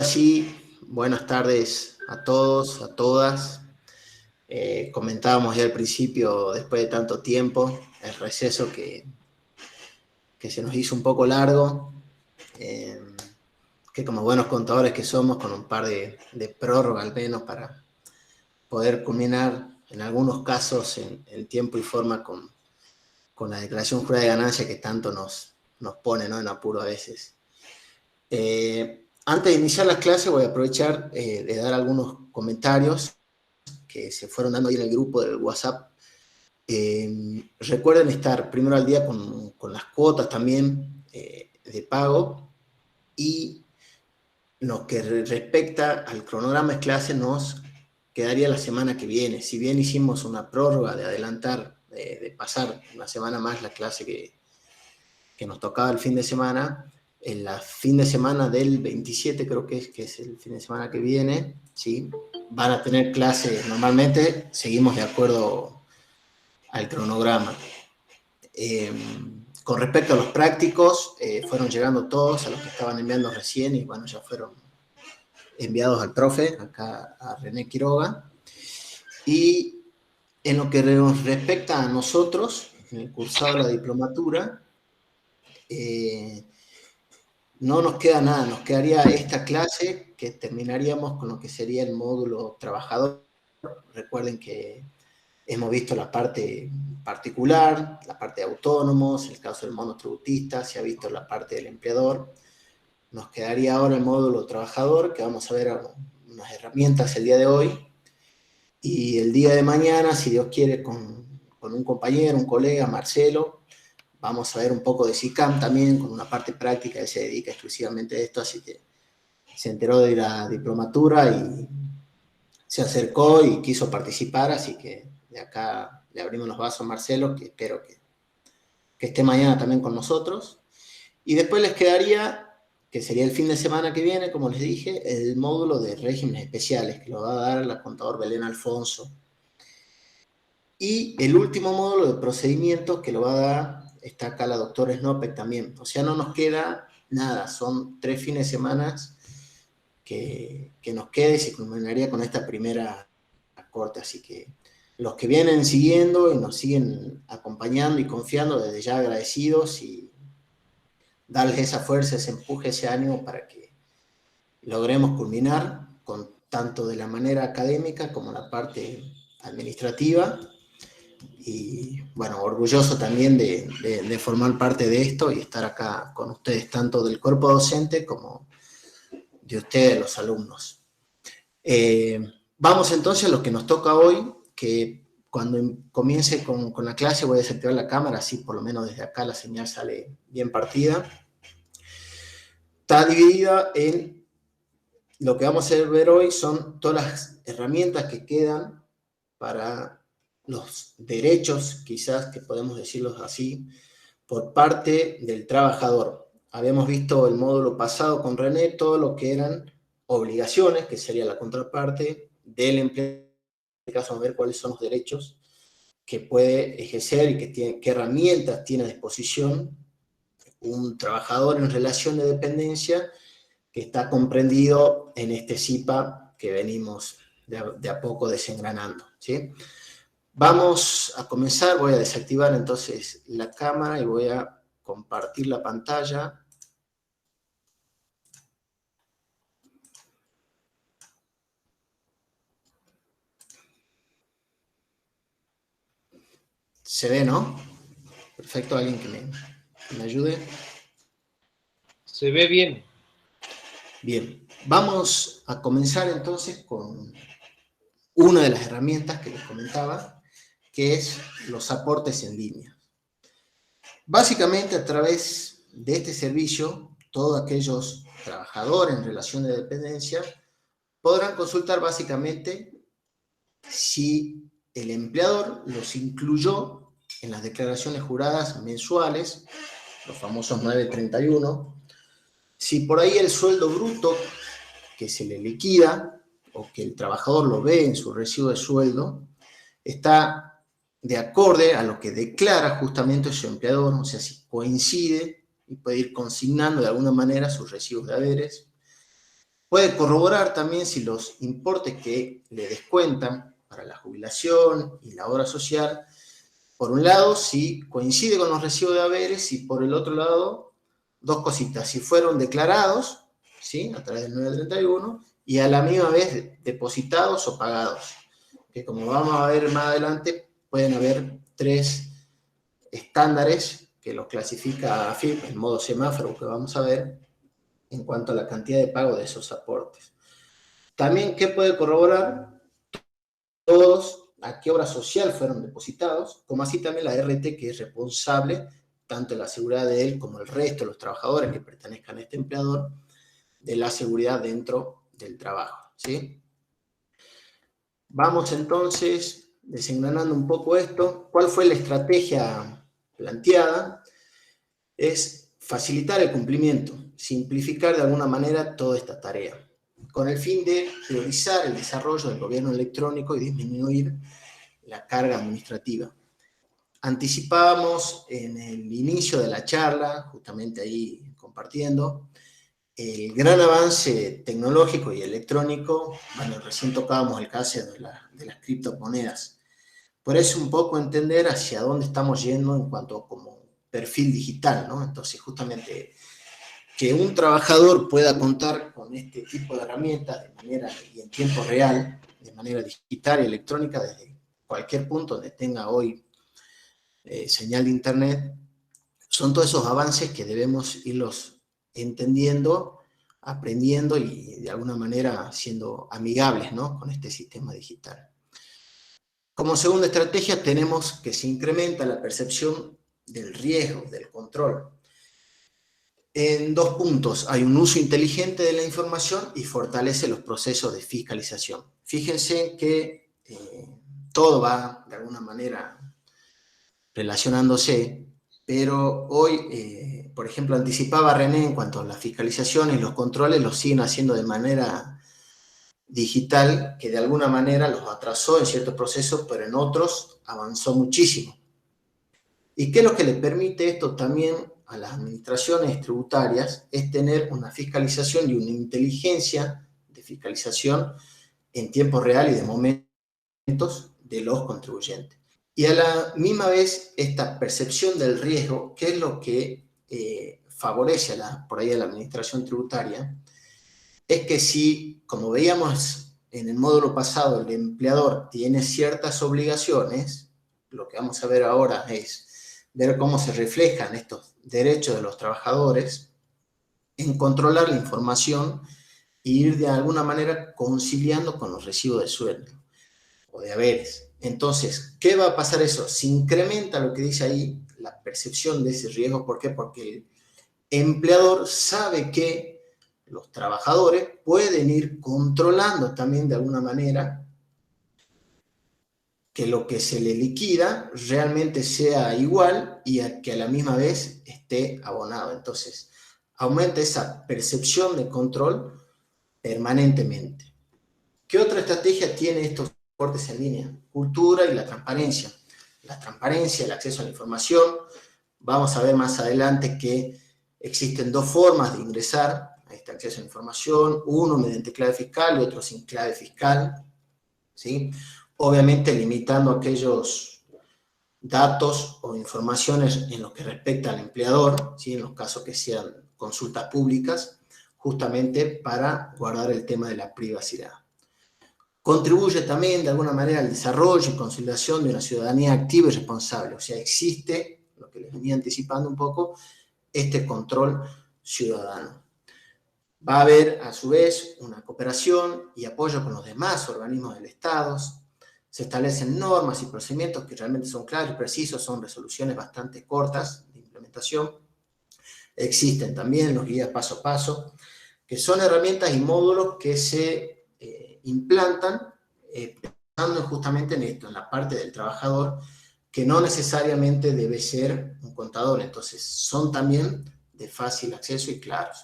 sí, buenas tardes a todos, a todas. Comentábamos ya al principio, después de tanto tiempo, el receso que se nos hizo un poco largo, eh, que como buenos contadores que somos, con un par de prórroga al menos para poder culminar en algunos casos en tiempo y forma con la declaración jurada de ganancia que tanto nos pone, ¿no?, en apuro a veces. Antes de iniciar la clase voy a aprovechar de dar algunos comentarios que se fueron dando ahí en el grupo del WhatsApp. Recuerden estar primero al día con las cuotas también de pago, y lo que respecta al cronograma de clase nos quedaría la semana que viene. Si bien hicimos una prórroga de adelantar, de pasar una semana más la clase que nos tocaba el fin de semana, en la fin de semana del 27 creo que es el fin de semana que viene, ¿sí?, van a tener clases normalmente, seguimos de acuerdo al cronograma. Con respecto a los prácticos, fueron llegando todos, a los que estaban enviando recién, y bueno, ya fueron enviados al profe, acá a René Quiroga. Y en lo que nos respecta a nosotros, en el cursado de la diplomatura, no nos queda nada, nos quedaría esta clase que terminaríamos con lo que sería el módulo trabajador. Recuerden que hemos visto la parte particular, la parte de autónomos, el caso del monotributista, se ha visto la parte del empleador. Nos quedaría ahora el módulo trabajador, que vamos a ver unas herramientas el día de hoy. Y el día de mañana, si Dios quiere, con un compañero, un colega, Marcelo, vamos a ver un poco de SICAM también, con una parte práctica. Él se dedica exclusivamente a esto, así que se enteró de la diplomatura y se acercó y quiso participar, así que de acá le abrimos los vasos a Marcelo, que espero que esté mañana también con nosotros. Y después les quedaría, que sería el fin de semana que viene, como les dije, el módulo de regímenes especiales, que lo va a dar la contador Belén Alfonso. Y el último módulo de procedimientos, que lo va a dar, está acá la doctora Snopek también. O sea, no nos queda nada, son 3 fines de semana que nos queda y se culminaría con esta primera corte. Así que los que vienen siguiendo y nos siguen acompañando y confiando, desde ya agradecidos, y darles esa fuerza, ese empuje, ese ánimo para que logremos culminar con tanto de la manera académica como la parte administrativa. Y bueno, orgulloso también de formar parte de esto y estar acá con ustedes, tanto del cuerpo docente como de ustedes, los alumnos. Vamos entonces a lo que nos toca hoy, que cuando comience con la clase voy a desactivar la cámara, así por lo menos desde acá la señal sale bien partida. Está dividida en lo que vamos a ver hoy, son todas las herramientas que quedan para los derechos, quizás que podemos decirlos así, por parte del trabajador. Habíamos visto el módulo pasado con René todo lo que eran obligaciones, que sería la contraparte del empleado. En este caso vamos a ver cuáles son los derechos que puede ejercer y qué herramientas tiene a disposición un trabajador en relación de dependencia, que está comprendido en este SIPA que venimos de a poco desengranando, ¿sí? Vamos a comenzar, voy a desactivar entonces la cámara y voy a compartir la pantalla. ¿Se ve, no? Perfecto, alguien que me ayude. Se ve bien. Bien, vamos a comenzar entonces con una de las herramientas que les comentaba, que es los aportes en línea. Básicamente, a través de este servicio, todos aquellos trabajadores en relación de dependencia podrán consultar básicamente si el empleador los incluyó en las declaraciones juradas mensuales, los famosos 931, si por ahí el sueldo bruto que se le liquida o que el trabajador lo ve en su recibo de sueldo está de acorde a lo que declara justamente su empleador, o sea, si coincide, y puede ir consignando de alguna manera sus recibos de haberes. Puede corroborar también si los importes que le descuentan para la jubilación y la obra social, por un lado, si coincide con los recibos de haberes, y por el otro lado, dos cositas, si fueron declarados, ¿sí?, a través del 931, y a la misma vez depositados o pagados, que como vamos a ver más adelante, pueden haber tres estándares que los clasifica AFIP en modo semáforo, que vamos a ver, en cuanto a la cantidad de pago de esos aportes. También, ¿qué puede corroborar? Todos a qué obra social fueron depositados, como así también la RT, que es responsable, tanto de la seguridad de él como el resto de los trabajadores que pertenezcan a este empleador, de la seguridad dentro del trabajo, ¿sí? Vamos entonces desengranando un poco esto. ¿Cuál fue la estrategia planteada? Es facilitar el cumplimiento, simplificar de alguna manera toda esta tarea, con el fin de priorizar el desarrollo del gobierno electrónico y disminuir la carga administrativa. Anticipábamos en el inicio de la charla, justamente ahí compartiendo, el gran avance tecnológico y electrónico. Bueno, recién tocábamos el caso de las criptomonedas. Por eso un poco entender hacia dónde estamos yendo en cuanto a como perfil digital, ¿no? Entonces, justamente, que un trabajador pueda contar con este tipo de herramientas de manera y en tiempo real, de manera digital y electrónica, desde cualquier punto donde tenga hoy señal de internet, son todos esos avances que debemos irlos entendiendo, aprendiendo y de alguna manera siendo amigables, ¿no?, con este sistema digital. Como segunda estrategia tenemos que se incrementa la percepción del riesgo, del control. En dos puntos: hay un uso inteligente de la información y fortalece los procesos de fiscalización. Fíjense que todo va de alguna manera relacionándose, pero hoy, por ejemplo, anticipaba René en cuanto a la fiscalización y los controles los siguen haciendo de manera digital, que de alguna manera los atrasó en ciertos procesos, pero en otros avanzó muchísimo. ¿Y qué es lo que le permite esto también a las administraciones tributarias? Es tener una fiscalización y una inteligencia de fiscalización en tiempo real y de momentos de los contribuyentes. Y a la misma vez, esta percepción del riesgo, que es lo que favorece por ahí a la administración tributaria, es que si, como veíamos en el módulo pasado, el empleador tiene ciertas obligaciones, lo que vamos a ver ahora es ver cómo se reflejan estos derechos de los trabajadores en controlar la información e ir de alguna manera conciliando con los recibos de sueldo o de haberes. Entonces, ¿qué va a pasar eso? Se incrementa lo que dice ahí, la percepción de ese riesgo. ¿Por qué? Porque el empleador sabe que los trabajadores pueden ir controlando también de alguna manera que lo que se le liquida realmente sea igual y que a la misma vez esté abonado. Entonces, aumenta esa percepción de control permanentemente. ¿Qué otra estrategia tiene estos deportes en línea? Cultura y la transparencia. La transparencia, el acceso a la información. Vamos a ver más adelante que existen dos formas de ingresar a este acceso a la información, uno mediante clave fiscal y otro sin clave fiscal, ¿sí? Obviamente limitando aquellos datos o informaciones en lo que respecta al empleador, ¿sí?, en los casos que sean consultas públicas, justamente para guardar el tema de la privacidad. Contribuye también de alguna manera al desarrollo y consolidación de una ciudadanía activa y responsable. O sea, existe, lo que les venía anticipando un poco, este control ciudadano. Va a haber, a su vez, una cooperación y apoyo con los demás organismos del Estado. Se establecen normas y procedimientos que realmente son claros y precisos, son resoluciones bastante cortas de implementación. Existen también los guías paso a paso, que son herramientas y módulos que se implantan pensando justamente en esto, en la parte del trabajador, que no necesariamente debe ser un contador. Entonces, son también de fácil acceso y claros.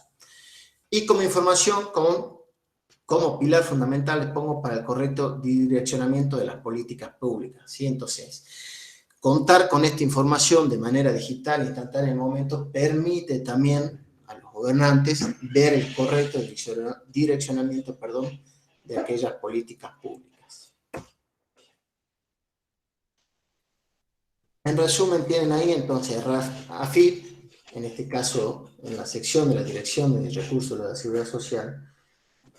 Y como información, como pilar fundamental les pongo para el correcto direccionamiento de las políticas públicas, ¿sí? Entonces, contar con esta información de manera digital, instantánea en el momento, permite también a los gobernantes ver el correcto direccionamiento, de aquellas políticas públicas. En resumen, tienen ahí entonces AFIP, en este caso en la sección de la Dirección de Recursos de la Seguridad Social.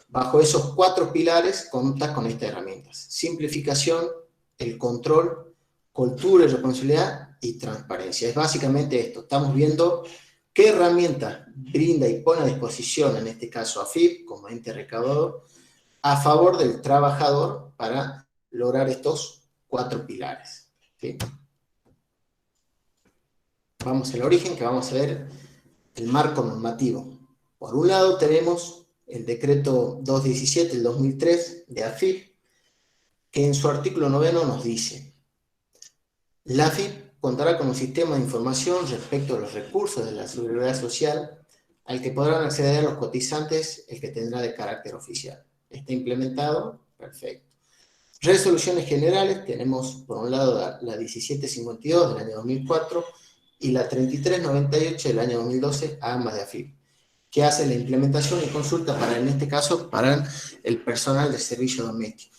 Bajo esos 4 pilares cuenta con estas herramientas: simplificación, el control, cultura y responsabilidad y transparencia. Es básicamente esto. Estamos viendo qué herramientas brinda y pone a disposición, en este caso AFIP, como ente recaudador, a favor del trabajador para lograr estos 4 pilares. ¿Sí? Vamos al origen, que vamos a ver el marco normativo. Por un lado tenemos el decreto 217 del 2003 de AFIP, que en su artículo 9 nos dice: la AFIP contará con un sistema de información respecto a los recursos de la Seguridad Social al que podrán acceder los cotizantes, el que tendrá de carácter oficial. ¿Está implementado? Perfecto. Resoluciones generales, tenemos por un lado la 1752 del año 2004 y la 3398 del año 2012, ambas de AFIP, que hace la implementación y consulta para, en este caso, para el personal de servicio doméstico.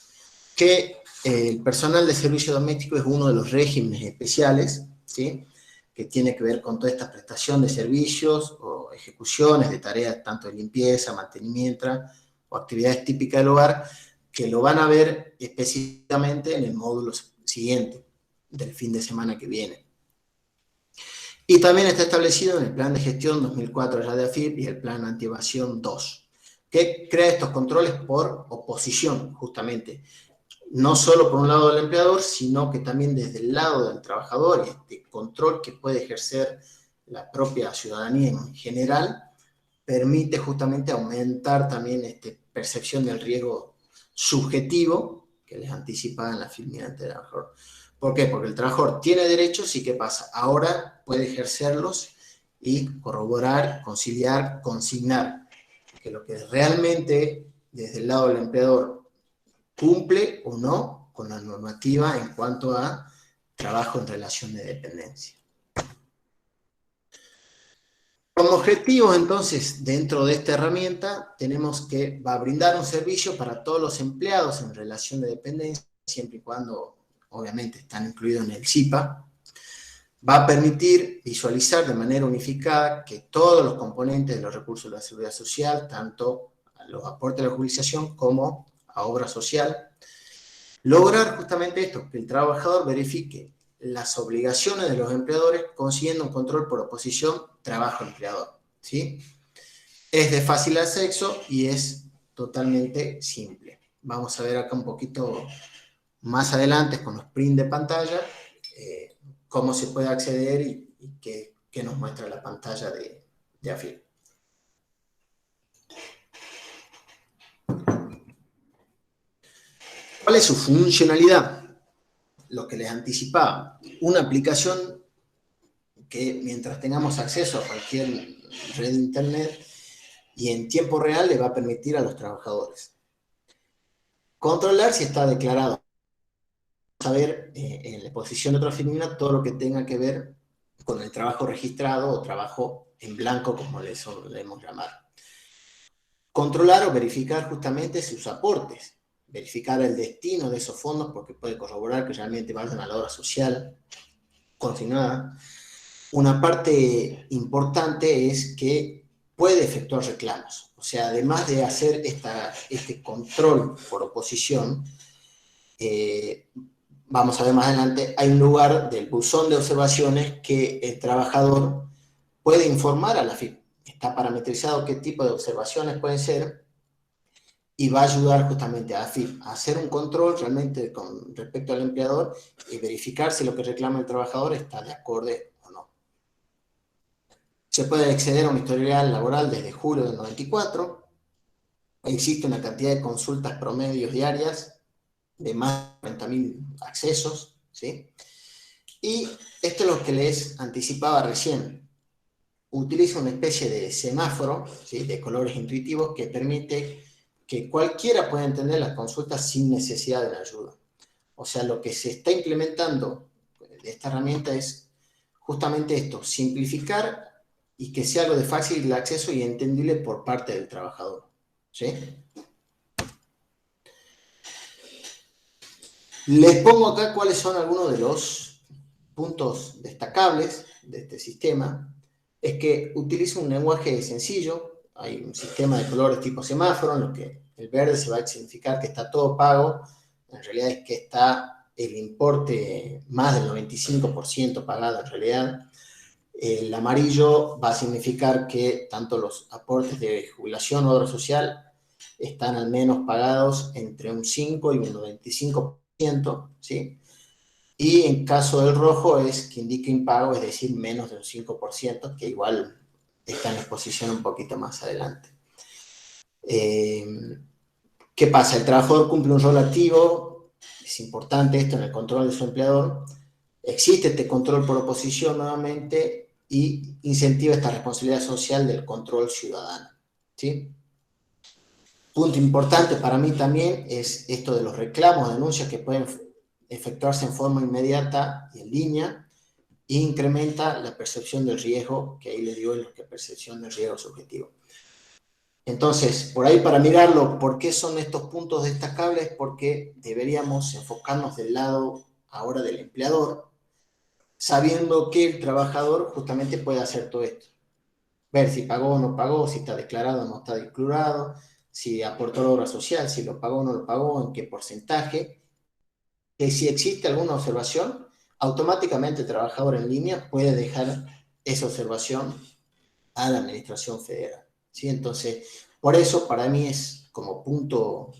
Que el personal de servicio doméstico es uno de los regímenes especiales, ¿sí?, que tiene que ver con toda esta prestación de servicios o ejecuciones de tareas tanto de limpieza, mantenimiento o actividades típicas del hogar, que lo van a ver específicamente en el módulo siguiente, del fin de semana que viene. Y también está establecido en el Plan de Gestión 2004 ya de AFIP y el Plan Antievasión 2, que crea estos controles por oposición, justamente. No solo por un lado del empleador, sino que también desde el lado del trabajador, este control que puede ejercer la propia ciudadanía en general, permite justamente aumentar también esta percepción del riesgo subjetivo que les anticipaba en la firma ante el trabajador. ¿Por qué? Porque el trabajador tiene derechos y ¿qué pasa? Ahora puede ejercerlos y corroborar, conciliar, consignar que lo que realmente desde el lado del empleador cumple o no con la normativa en cuanto a trabajo en relación de dependencia. Como objetivo, entonces, dentro de esta herramienta, tenemos que va a brindar un servicio para todos los empleados en relación de dependencia, siempre y cuando, obviamente, están incluidos en el SIPA. Va a permitir visualizar de manera unificada que todos los componentes de los recursos de la Seguridad Social, tanto a los aportes de la jubilación como a obra social, lograr justamente esto, que el trabajador verifique las obligaciones de los empleadores consiguiendo un control por oposición trabajo-empleador, ¿sí? Es de fácil acceso y es totalmente simple. Vamos a ver acá un poquito más adelante con los prints de pantalla cómo se puede acceder y qué nos muestra la pantalla de AFIP. ¿Cuál es su funcionalidad? Lo que les anticipaba, una aplicación que mientras tengamos acceso a cualquier red de internet y en tiempo real le va a permitir a los trabajadores controlar si está declarado, saber en la exposición de otra firma todo lo que tenga que ver con el trabajo registrado o trabajo en blanco, como le solemos llamar. Controlar o verificar justamente sus aportes, verificar el destino de esos fondos porque puede corroborar que realmente vayan a la obra social consignada. Una parte importante es que puede efectuar reclamos. O sea, además de hacer este control por oposición, vamos a ver más adelante, hay un lugar del buzón de observaciones que el trabajador puede informar a la AFIP. Está parametrizado qué tipo de observaciones pueden ser y va a ayudar justamente a AFIP a hacer un control realmente con respecto al empleador y verificar si lo que reclama el trabajador está de acuerdo o no. Se puede acceder a un historial laboral desde julio del 94. Existe una cantidad de consultas promedios diarias de más de 40.000 accesos, ¿sí? Y esto es lo que les anticipaba recién. Utiliza una especie de semáforo, ¿sí?, de colores intuitivos que permite que cualquiera pueda entender las consultas sin necesidad de la ayuda. O sea, lo que se está implementando de esta herramienta es justamente esto, simplificar y que sea algo de fácil acceso y entendible por parte del trabajador. ¿Sí? Les pongo acá cuáles son algunos de los puntos destacables de este sistema. Es que utiliza un lenguaje sencillo, hay un sistema de colores tipo semáforo, en lo que el verde se va a significar que está todo pago, en realidad es que está el importe más del 95% pagado en realidad. El amarillo va a significar que tanto los aportes de jubilación o obra social están al menos pagados entre un 5 y un 95%, ¿sí? Y en caso del rojo es que indica impago, es decir, menos de un 5%, que igual está en exposición un poquito más adelante. ¿Qué pasa? El trabajador cumple un rol activo, es importante esto en el control de su empleador, existe este control por oposición nuevamente y incentiva esta responsabilidad social del control ciudadano, ¿sí? Punto importante para mí también es esto de los reclamos, denuncias que pueden efectuarse en forma inmediata y en línea, e incrementa la percepción del riesgo, que ahí le digo lo que percepción del riesgo subjetivo. Entonces, por ahí para mirarlo, ¿por qué son estos puntos destacables? Porque deberíamos enfocarnos del lado ahora del empleador, sabiendo que el trabajador justamente puede hacer todo esto. Ver si pagó o no pagó, si está declarado o no está declarado, si aportó la obra social, si lo pagó o no lo pagó, en qué porcentaje. Que si existe alguna observación, automáticamente el trabajador en línea puede dejar esa observación a la Administración Federal, ¿sí? Entonces, por eso para mí es como punto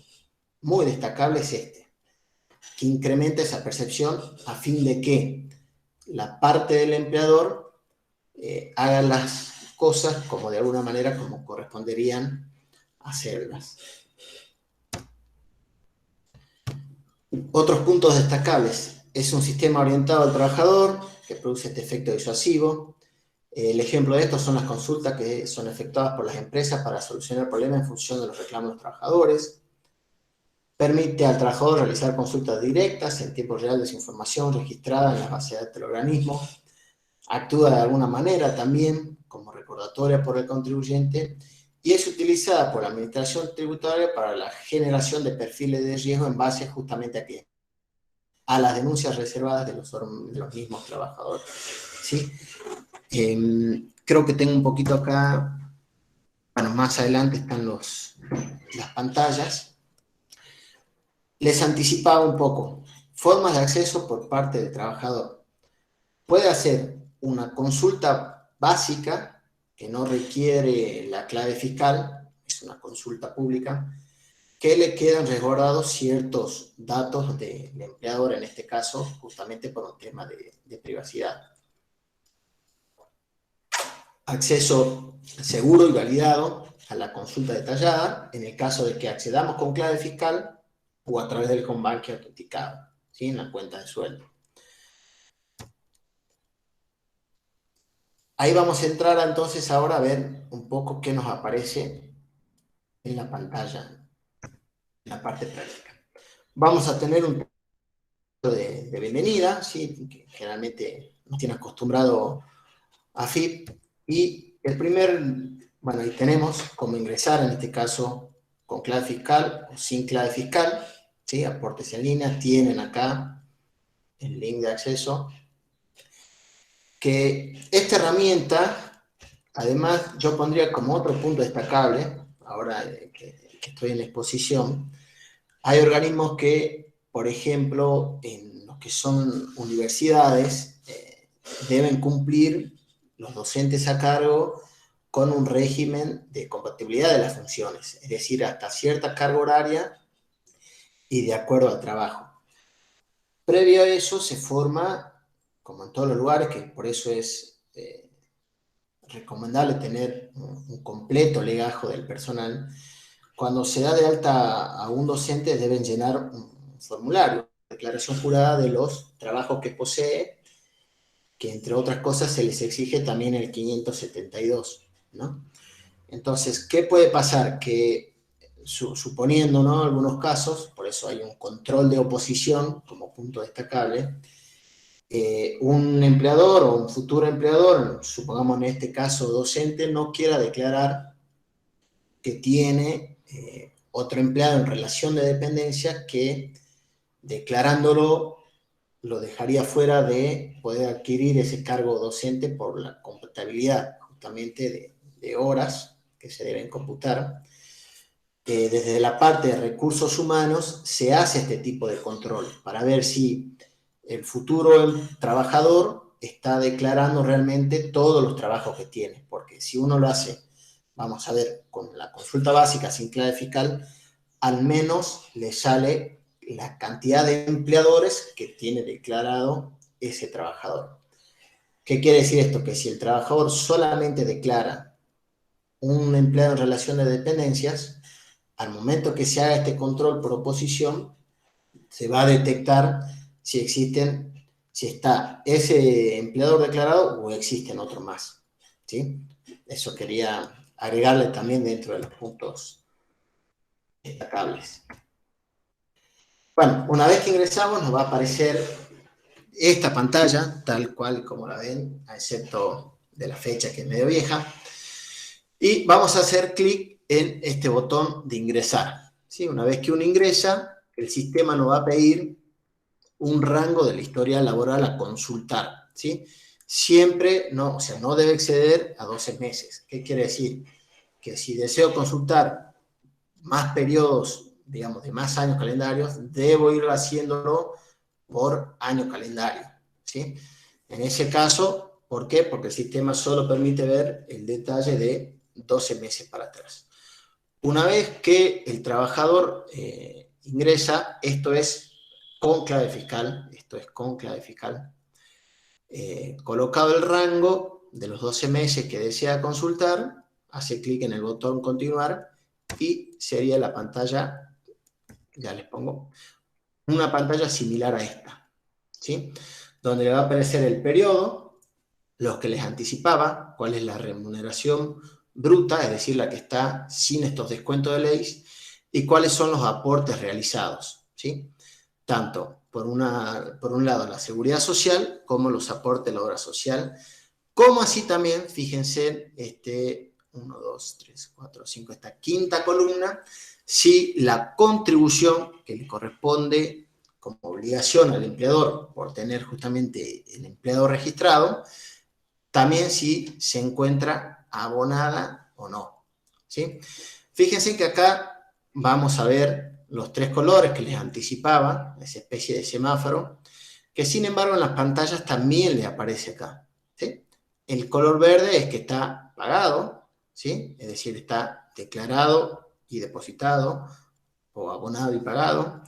muy destacable es este, que incrementa esa percepción a fin de que la parte del empleador haga las cosas como de alguna manera como corresponderían hacerlas. Otros puntos destacables. Es un sistema orientado al trabajador que produce este efecto disuasivo. El ejemplo de esto son las consultas que son efectuadas por las empresas para solucionar problemas en función de los reclamos de los trabajadores. Permite al trabajador realizar consultas directas en tiempo real de su información registrada en la base de datos del organismo. Actúa de alguna manera también como recordatoria por el contribuyente y es utilizada por la Administración Tributaria para la generación de perfiles de riesgo en base justamente a qué, a las denuncias reservadas de los mismos trabajadores, ¿sí? Creo que tengo un poquito acá, bueno, más adelante están las pantallas. Les anticipaba un poco, formas de acceso por parte del trabajador. Puede hacer una consulta básica que no requiere la clave fiscal, es una consulta pública, que le quedan resguardados ciertos datos del empleador, en este caso, justamente por un tema de privacidad. Acceso seguro y validado a la consulta detallada, en el caso de que accedamos con clave fiscal o a través del home banking autenticado, ¿sí? En la cuenta de sueldo. Ahí vamos a entrar entonces ahora a ver un poco qué nos aparece en la pantalla, en la parte práctica. Vamos a tener un de bienvenida, ¿sí? Que generalmente nos tiene acostumbrado a FIP, y el primer, bueno, ahí tenemos cómo ingresar, en este caso con clave fiscal o sin clave fiscal, ¿sí? Aportes en línea, tienen acá el link de acceso, que esta herramienta, además, yo pondría como otro punto destacable, ahora que estoy en la exposición, hay organismos que, por ejemplo, en los que son universidades, deben cumplir los docentes a cargo con un régimen de compatibilidad de las funciones, es decir, hasta cierta carga horaria y de acuerdo al trabajo. Previo a eso se forma, como en todos los lugares, que por eso es recomendable tener un completo legajo del personal. Cuando se da de alta a un docente deben llenar un formulario, declaración jurada de los trabajos que posee, que entre otras cosas se les exige también el 572, ¿no? Entonces, ¿qué puede pasar? Que suponiendo, ¿no? Algunos casos, por eso hay un control de oposición como punto destacable, un empleador o un futuro empleador, supongamos en este caso docente, no quiera declarar que tiene otro empleado en relación de dependencia que declarándolo lo dejaría fuera de poder adquirir ese cargo docente por la computabilidad justamente de horas que se deben computar. Desde la parte de recursos humanos se hace este tipo de control para ver si el futuro trabajador está declarando realmente todos los trabajos que tiene, porque si uno lo hace, vamos a ver, con la consulta básica sin clave fiscal, al menos le sale la cantidad de empleadores que tiene declarado ese trabajador. ¿Qué quiere decir esto? Que si el trabajador solamente declara un empleado en relación de dependencias, al momento que se haga este control por oposición, se va a detectar si existen, si está ese empleador declarado o existen otros más, ¿sí? Eso quería agregarle también dentro de los puntos destacables. Bueno, una vez que ingresamos nos va a aparecer esta pantalla, tal cual como la ven, excepto de la fecha que es medio vieja, y vamos a hacer clic en este botón de ingresar, ¿sí? Una vez que uno ingresa, el sistema nos va a pedir un rango de la historia laboral a consultar, ¿sí? Siempre, no, o sea, no debe exceder a 12 meses. ¿Qué quiere decir? Que si deseo consultar más periodos, digamos, de más años calendarios, debo ir haciéndolo por año calendario, ¿sí? En ese caso, ¿por qué? Porque el sistema solo permite ver el detalle de 12 meses para atrás. Una vez que el trabajador ingresa, esto es con clave fiscal, colocado el rango de los 12 meses que desea consultar, hace clic en el botón continuar y sería la pantalla, ya les pongo, una pantalla similar a esta, ¿sí? Donde le va a aparecer el periodo, los que les anticipaba, cuál es la remuneración bruta, es decir, la que está sin estos descuentos de ley, y cuáles son los aportes realizados, ¿sí? Tanto por un lado la seguridad social como los aportes de la obra social, como así también, fíjense, 1, 2, 3, 4, 5, esta quinta columna, si la contribución que le corresponde como obligación al empleador por tener justamente el empleado registrado, también si se encuentra abonada o no, ¿sí? Fíjense que acá vamos a ver los tres colores que les anticipaba, esa especie de semáforo, que sin embargo en las pantallas también le aparece acá, ¿sí? El color verde es que está pagado, ¿sí? Es decir, está declarado y depositado, o abonado y pagado.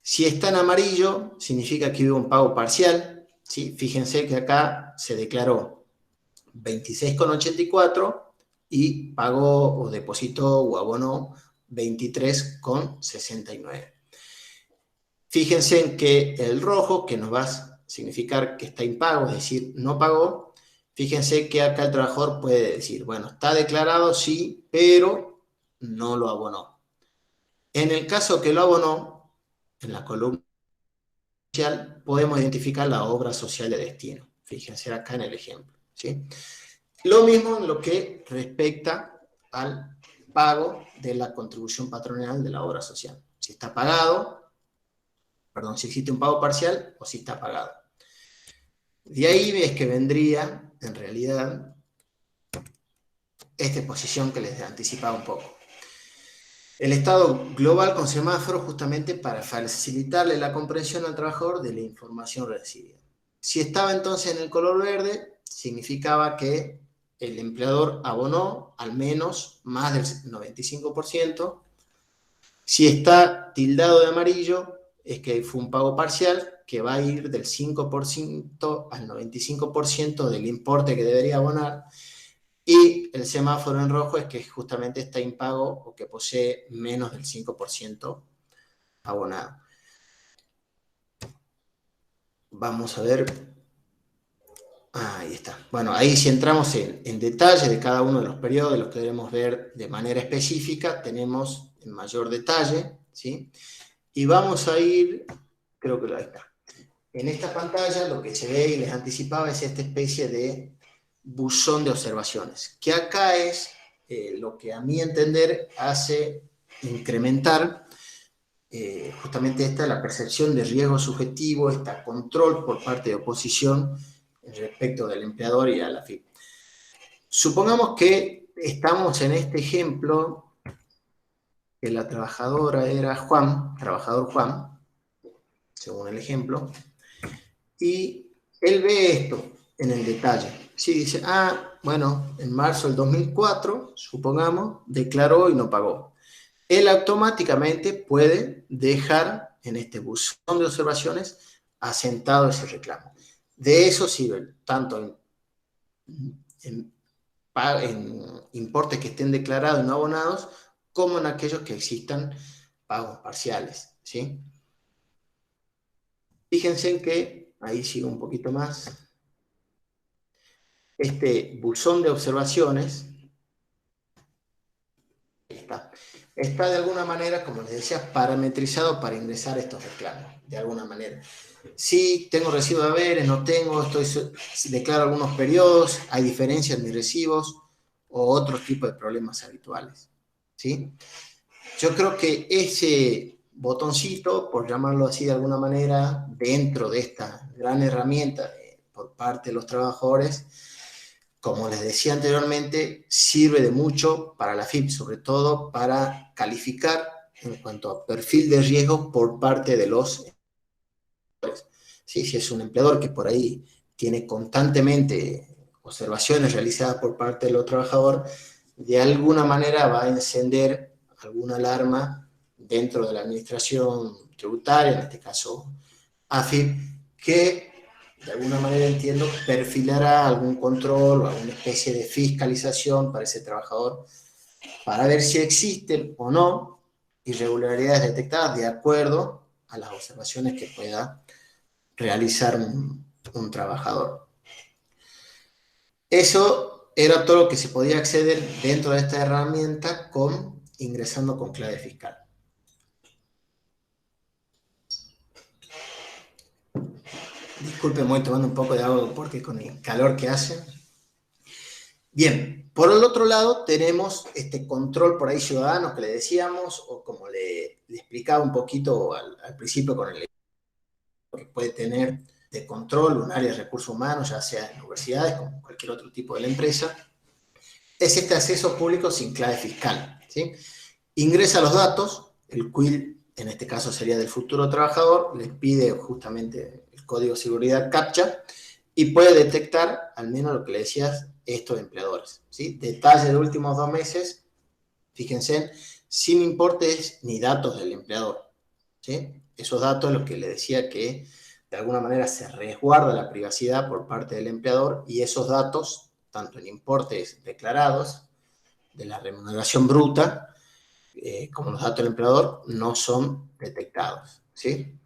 Si está en amarillo, significa que hubo un pago parcial, ¿sí? Fíjense que acá se declaró 26,84 y pagó o depositó o abonó 23,69. Fíjense en que el rojo, que nos va a significar que está impago, es decir, no pagó, fíjense que acá el trabajador puede decir, bueno, está declarado, sí, pero no lo abonó. En el caso que lo abonó, en la columna social, podemos identificar la obra social de destino. Fíjense acá en el ejemplo, ¿sí? Lo mismo en lo que respecta al pago de la contribución patronal de la obra social. Si está pagado, perdón, si existe un pago parcial o si está pagado. De ahí es que vendría, en realidad, esta exposición que les anticipaba un poco. El estado global con semáforo justamente para facilitarle la comprensión al trabajador de la información recibida. Si estaba entonces en el color verde, significaba que el empleador abonó al menos más del 95%. Si está tildado de amarillo, es que fue un pago parcial que va a ir del 5% al 95% del importe que debería abonar. Y el semáforo en rojo es que justamente está impago o que posee menos del 5% abonado. Vamos a ver. Ahí está. Bueno, ahí si entramos en detalle de cada uno de los periodos, los que debemos ver de manera específica, tenemos en mayor detalle, ¿sí? Y vamos a ir, creo que ahí está. En esta pantalla lo que se ve y les anticipaba es esta especie de buzón de observaciones, que acá es lo que a mi entender hace incrementar justamente la percepción de riesgo subjetivo, control por parte de oposición respecto del empleador y a la FIP. Supongamos que estamos en este ejemplo, que la trabajadora era Juan, trabajador Juan, según el ejemplo, y él ve esto en el detalle. Sí, dice, bueno, en marzo del 2004, supongamos, declaró y no pagó. Él automáticamente puede dejar en este buzón de observaciones asentado ese reclamo. De eso sirve tanto en importes que estén declarados y no abonados, como en aquellos que existan pagos parciales, ¿sí? Fíjense en que, ahí sigo un poquito más, este buzón de observaciones está de alguna manera, como les decía, parametrizado para ingresar estos reclamos, de alguna manera. Sí, tengo recibo de haberes, no tengo, declaro algunos periodos, hay diferencias en mis recibos o otro tipo de problemas habituales, ¿sí? Yo creo que ese botoncito, por llamarlo así de alguna manera, dentro de esta gran herramienta por parte de los trabajadores, como les decía anteriormente, sirve de mucho para la FIP, sobre todo para calificar en cuanto a perfil de riesgo por parte de los empleadores. ¿Sí? Si es un empleador que por ahí tiene constantemente observaciones realizadas por parte del trabajador, de alguna manera va a encender alguna alarma dentro de la administración tributaria, en este caso AFIP, que de alguna manera entiendo perfilará algún control o alguna especie de fiscalización para ese trabajador para ver si existen o no irregularidades detectadas de acuerdo a las observaciones que pueda realizar un trabajador. Eso era todo lo que se podía acceder dentro de esta herramienta ingresando con clave fiscal. Disculpen, voy tomando un poco de agua porque con el calor que hace. Bien, por el otro lado tenemos este control por ahí ciudadano que le decíamos, o como le explicaba un poquito al principio con el que puede tener de control un área de recursos humanos, ya sea en universidades, como cualquier otro tipo de la empresa, es este acceso público sin clave fiscal, ¿sí? Ingresa los datos, el quil en este caso sería del futuro trabajador, les pide justamente el código de seguridad CAPTCHA y puede detectar, al menos lo que le decías, estos empleadores, ¿sí? Detalle de últimos 2 meses, fíjense, sin importes ni datos del empleador, ¿sí? Esos datos es lo que le decía que de alguna manera se resguarda la privacidad por parte del empleador y esos datos, tanto en importes declarados de la remuneración bruta, como los datos del empleador, no son detectados, ¿sí?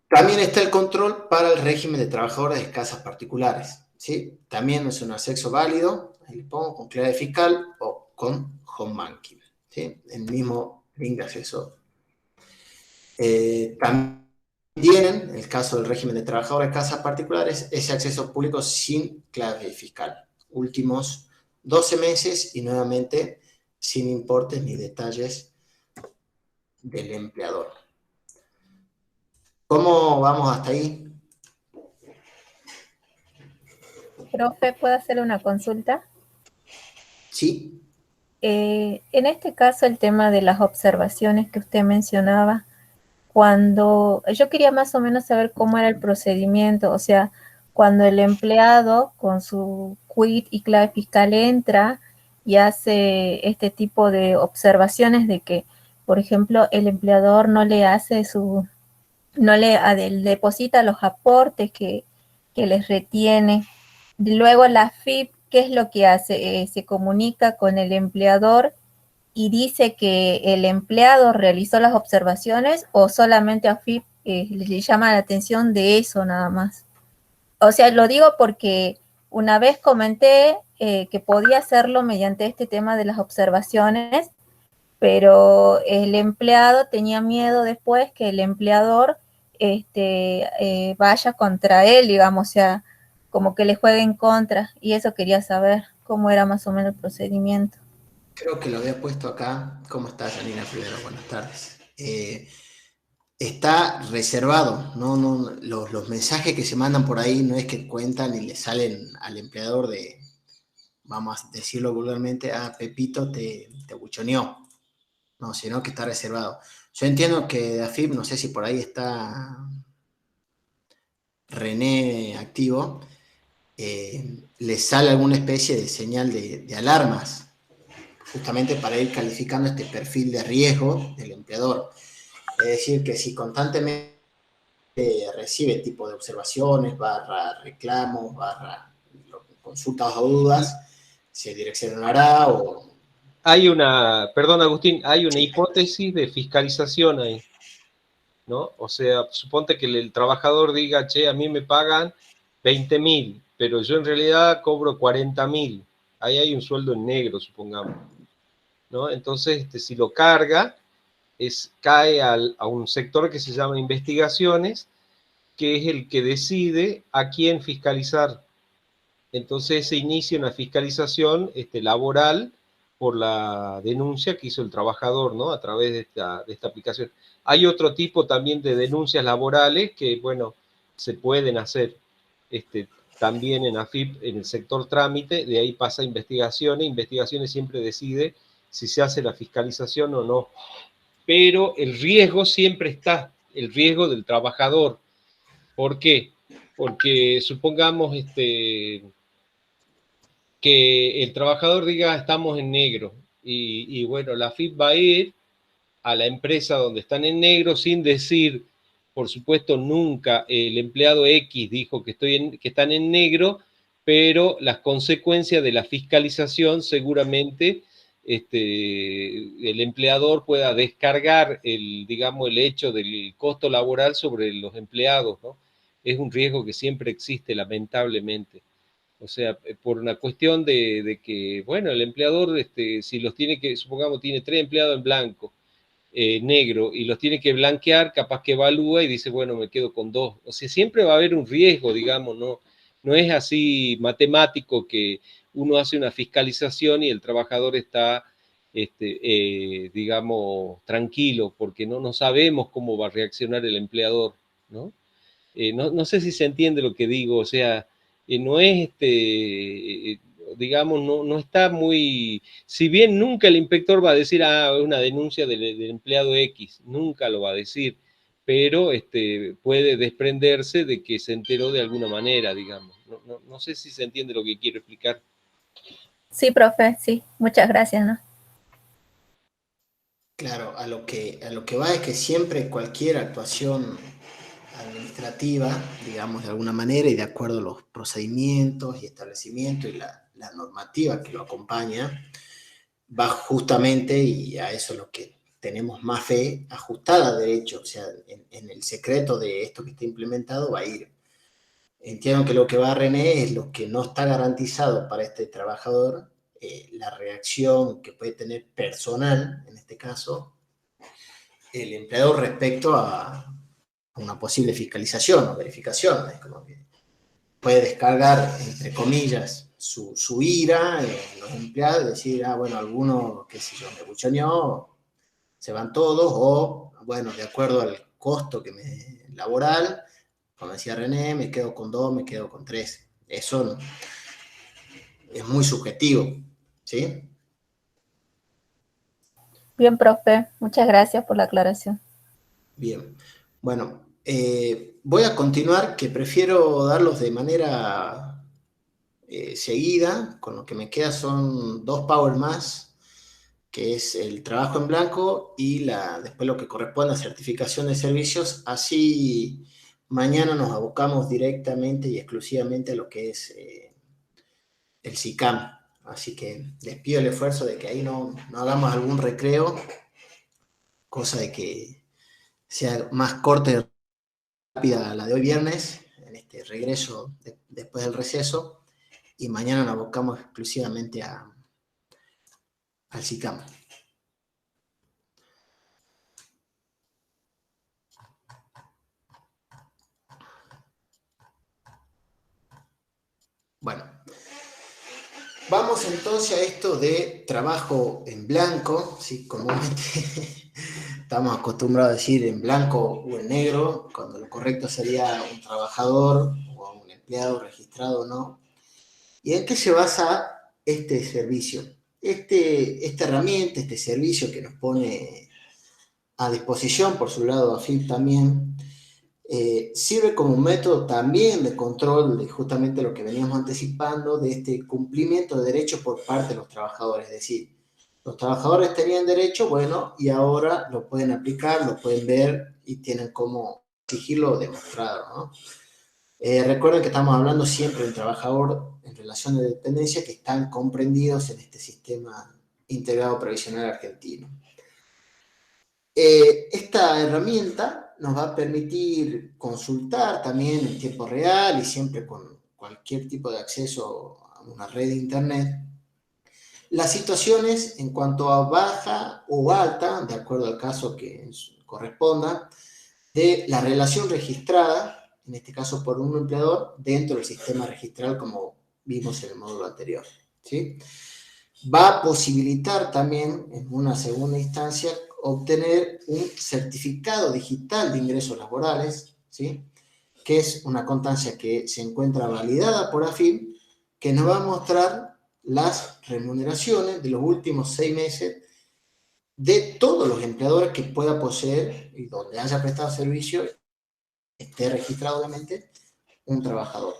También está el control para el régimen de trabajadores de casas particulares, ¿sí? También es un acceso válido, ahí le pongo con clave fiscal o con home banking, ¿sí? El mismo link de acceso. También tienen, en el caso del régimen de trabajadores de casas particulares, ese acceso público sin clave fiscal. Últimos 12 meses y nuevamente sin importes ni detalles del empleador. ¿Cómo vamos hasta ahí? Profe, ¿puedo hacer una consulta? Sí. En este caso, el tema de las observaciones que usted mencionaba, cuando yo quería más o menos saber cómo era el procedimiento, o sea, cuando el empleado con su quit y clave fiscal entra y hace este tipo de observaciones de que, por ejemplo, el empleador no le deposita los aportes que les retiene. Luego la FIP, ¿qué es lo que hace? Se comunica con el empleador y dice que el empleado realizó las observaciones o solamente a FIP le llama la atención de eso nada más. O sea, lo digo porque una vez comenté que podía hacerlo mediante este tema de las observaciones, pero el empleado tenía miedo después que el empleador vaya contra él, digamos, o sea, como que le juegue en contra, y eso quería saber cómo era más o menos el procedimiento. Creo que lo había puesto acá. ¿Cómo estás, Janina? Primero, buenas tardes. Está reservado, los mensajes que se mandan por ahí no es que cuentan y le salen al empleador de, vamos a decirlo vulgarmente, Pepito te buchoneó, no, sino que está reservado. Yo entiendo que de AFIP, no sé si por ahí está René activo, le sale alguna especie de señal de alarmas, justamente para ir calificando este perfil de riesgo del empleador. Es decir, que si constantemente recibe tipo de observaciones, barra reclamos, barra consultas o dudas, se direccionará o... Hay una, perdón Agustín, hay una hipótesis de fiscalización ahí, ¿no? O sea, suponte que el trabajador diga, che, a mí me pagan 20.000, pero yo en realidad cobro 40.000. Ahí hay un sueldo en negro, supongamos, ¿no? Entonces, si lo carga, cae a un sector que se llama investigaciones, que es el que decide a quién fiscalizar. Entonces se inicia una fiscalización laboral por la denuncia que hizo el trabajador, ¿no? A través de esta aplicación. Hay otro tipo también de denuncias laborales que, bueno, se pueden hacer también en AFIP, en el sector trámite, de ahí pasa a investigaciones siempre decide si se hace la fiscalización o no. Pero el riesgo siempre está, el riesgo del trabajador. ¿Por qué? Porque supongamos que el trabajador diga estamos en negro y bueno, la FIP va a ir a la empresa donde están en negro sin decir, por supuesto, nunca el empleado X dijo que están en negro, pero las consecuencias de la fiscalización seguramente el empleador pueda descargar digamos, el hecho del costo laboral sobre los empleados, ¿no? Es un riesgo que siempre existe, lamentablemente. O sea, por una cuestión de que, bueno, el empleador, si los tiene que, supongamos, tiene 3 empleados en blanco, negro, y los tiene que blanquear, capaz que evalúa y dice, bueno, me quedo con 2. O sea, siempre va a haber un riesgo, digamos, no es así matemático que uno hace una fiscalización y el trabajador está, digamos, tranquilo, porque no sabemos cómo va a reaccionar el empleador, ¿no? No sé si se entiende lo que digo, o sea, no es digamos, no está muy, si bien nunca el inspector va a decir, es una denuncia del empleado X, nunca lo va a decir, pero puede desprenderse de que se enteró de alguna manera, digamos. No sé si se entiende lo que quiero explicar. Sí, profe, sí, muchas gracias, ¿no? Claro, a lo que va es que siempre cualquier actuación administrativa, digamos de alguna manera, y de acuerdo a los procedimientos y establecimientos y la normativa que lo acompaña, va justamente, y a eso es lo que tenemos más fe, ajustada a derecho, o sea, en el secreto de esto que está implementado va a ir. Entiendo que lo que va a René es lo que no está garantizado para este trabajador, la reacción que puede tener personal, en este caso, el empleador respecto a una posible fiscalización o verificación. Es como que puede descargar, entre comillas, su ira en los empleados y decir, bueno, alguno, qué sé yo, me buchoneó, se van todos, o, bueno, de acuerdo al costo laboral, como decía René, me quedo con 2, me quedo con 3. Eso es muy subjetivo, ¿sí? Bien, profe, muchas gracias por la aclaración. Bien. Bueno, voy a continuar, que prefiero darlos de manera seguida. Con lo que me queda son 2 power más, que es el trabajo en blanco y después lo que corresponde a certificación de servicios. Así mañana nos abocamos directamente y exclusivamente a lo que es el SICAM. Así que les pido el esfuerzo de que ahí no hagamos algún recreo, cosa de que sea más corta y rápida la de hoy viernes, en este regreso después del receso, y mañana nos abocamos exclusivamente al SICAM. Vamos entonces a esto de trabajo en blanco, ¿sí? Comúnmente estamos acostumbrados a decir en blanco o en negro, cuando lo correcto sería un trabajador o un empleado registrado o no. ¿Y en qué se basa este servicio? Esta herramienta, este servicio que nos pone a disposición, por su lado, AFIP también, sirve como un método también de control de justamente lo que veníamos anticipando, de este cumplimiento de derechos por parte de los trabajadores. Es decir, los trabajadores tenían derecho, bueno, y ahora lo pueden aplicar, lo pueden ver y tienen cómo exigirlo o demostrarlo, ¿no? Recuerden que estamos hablando siempre del trabajador en relación de dependencia que están comprendidos en este sistema integrado previsional argentino. Esta herramienta nos va a permitir consultar también en tiempo real y siempre con cualquier tipo de acceso a una red de internet las situaciones en cuanto a baja o alta, de acuerdo al caso que corresponda, de la relación registrada, en este caso por un empleador, dentro del sistema registral como vimos en el módulo anterior, ¿sí? Va a posibilitar también, en una segunda instancia, obtener un certificado digital de ingresos laborales, ¿sí? Que es una constancia que se encuentra validada por AFIP, que nos va a mostrar las remuneraciones de los últimos 6 meses de todos los empleadores que pueda poseer y donde haya prestado servicio, esté registrado obviamente, un trabajador.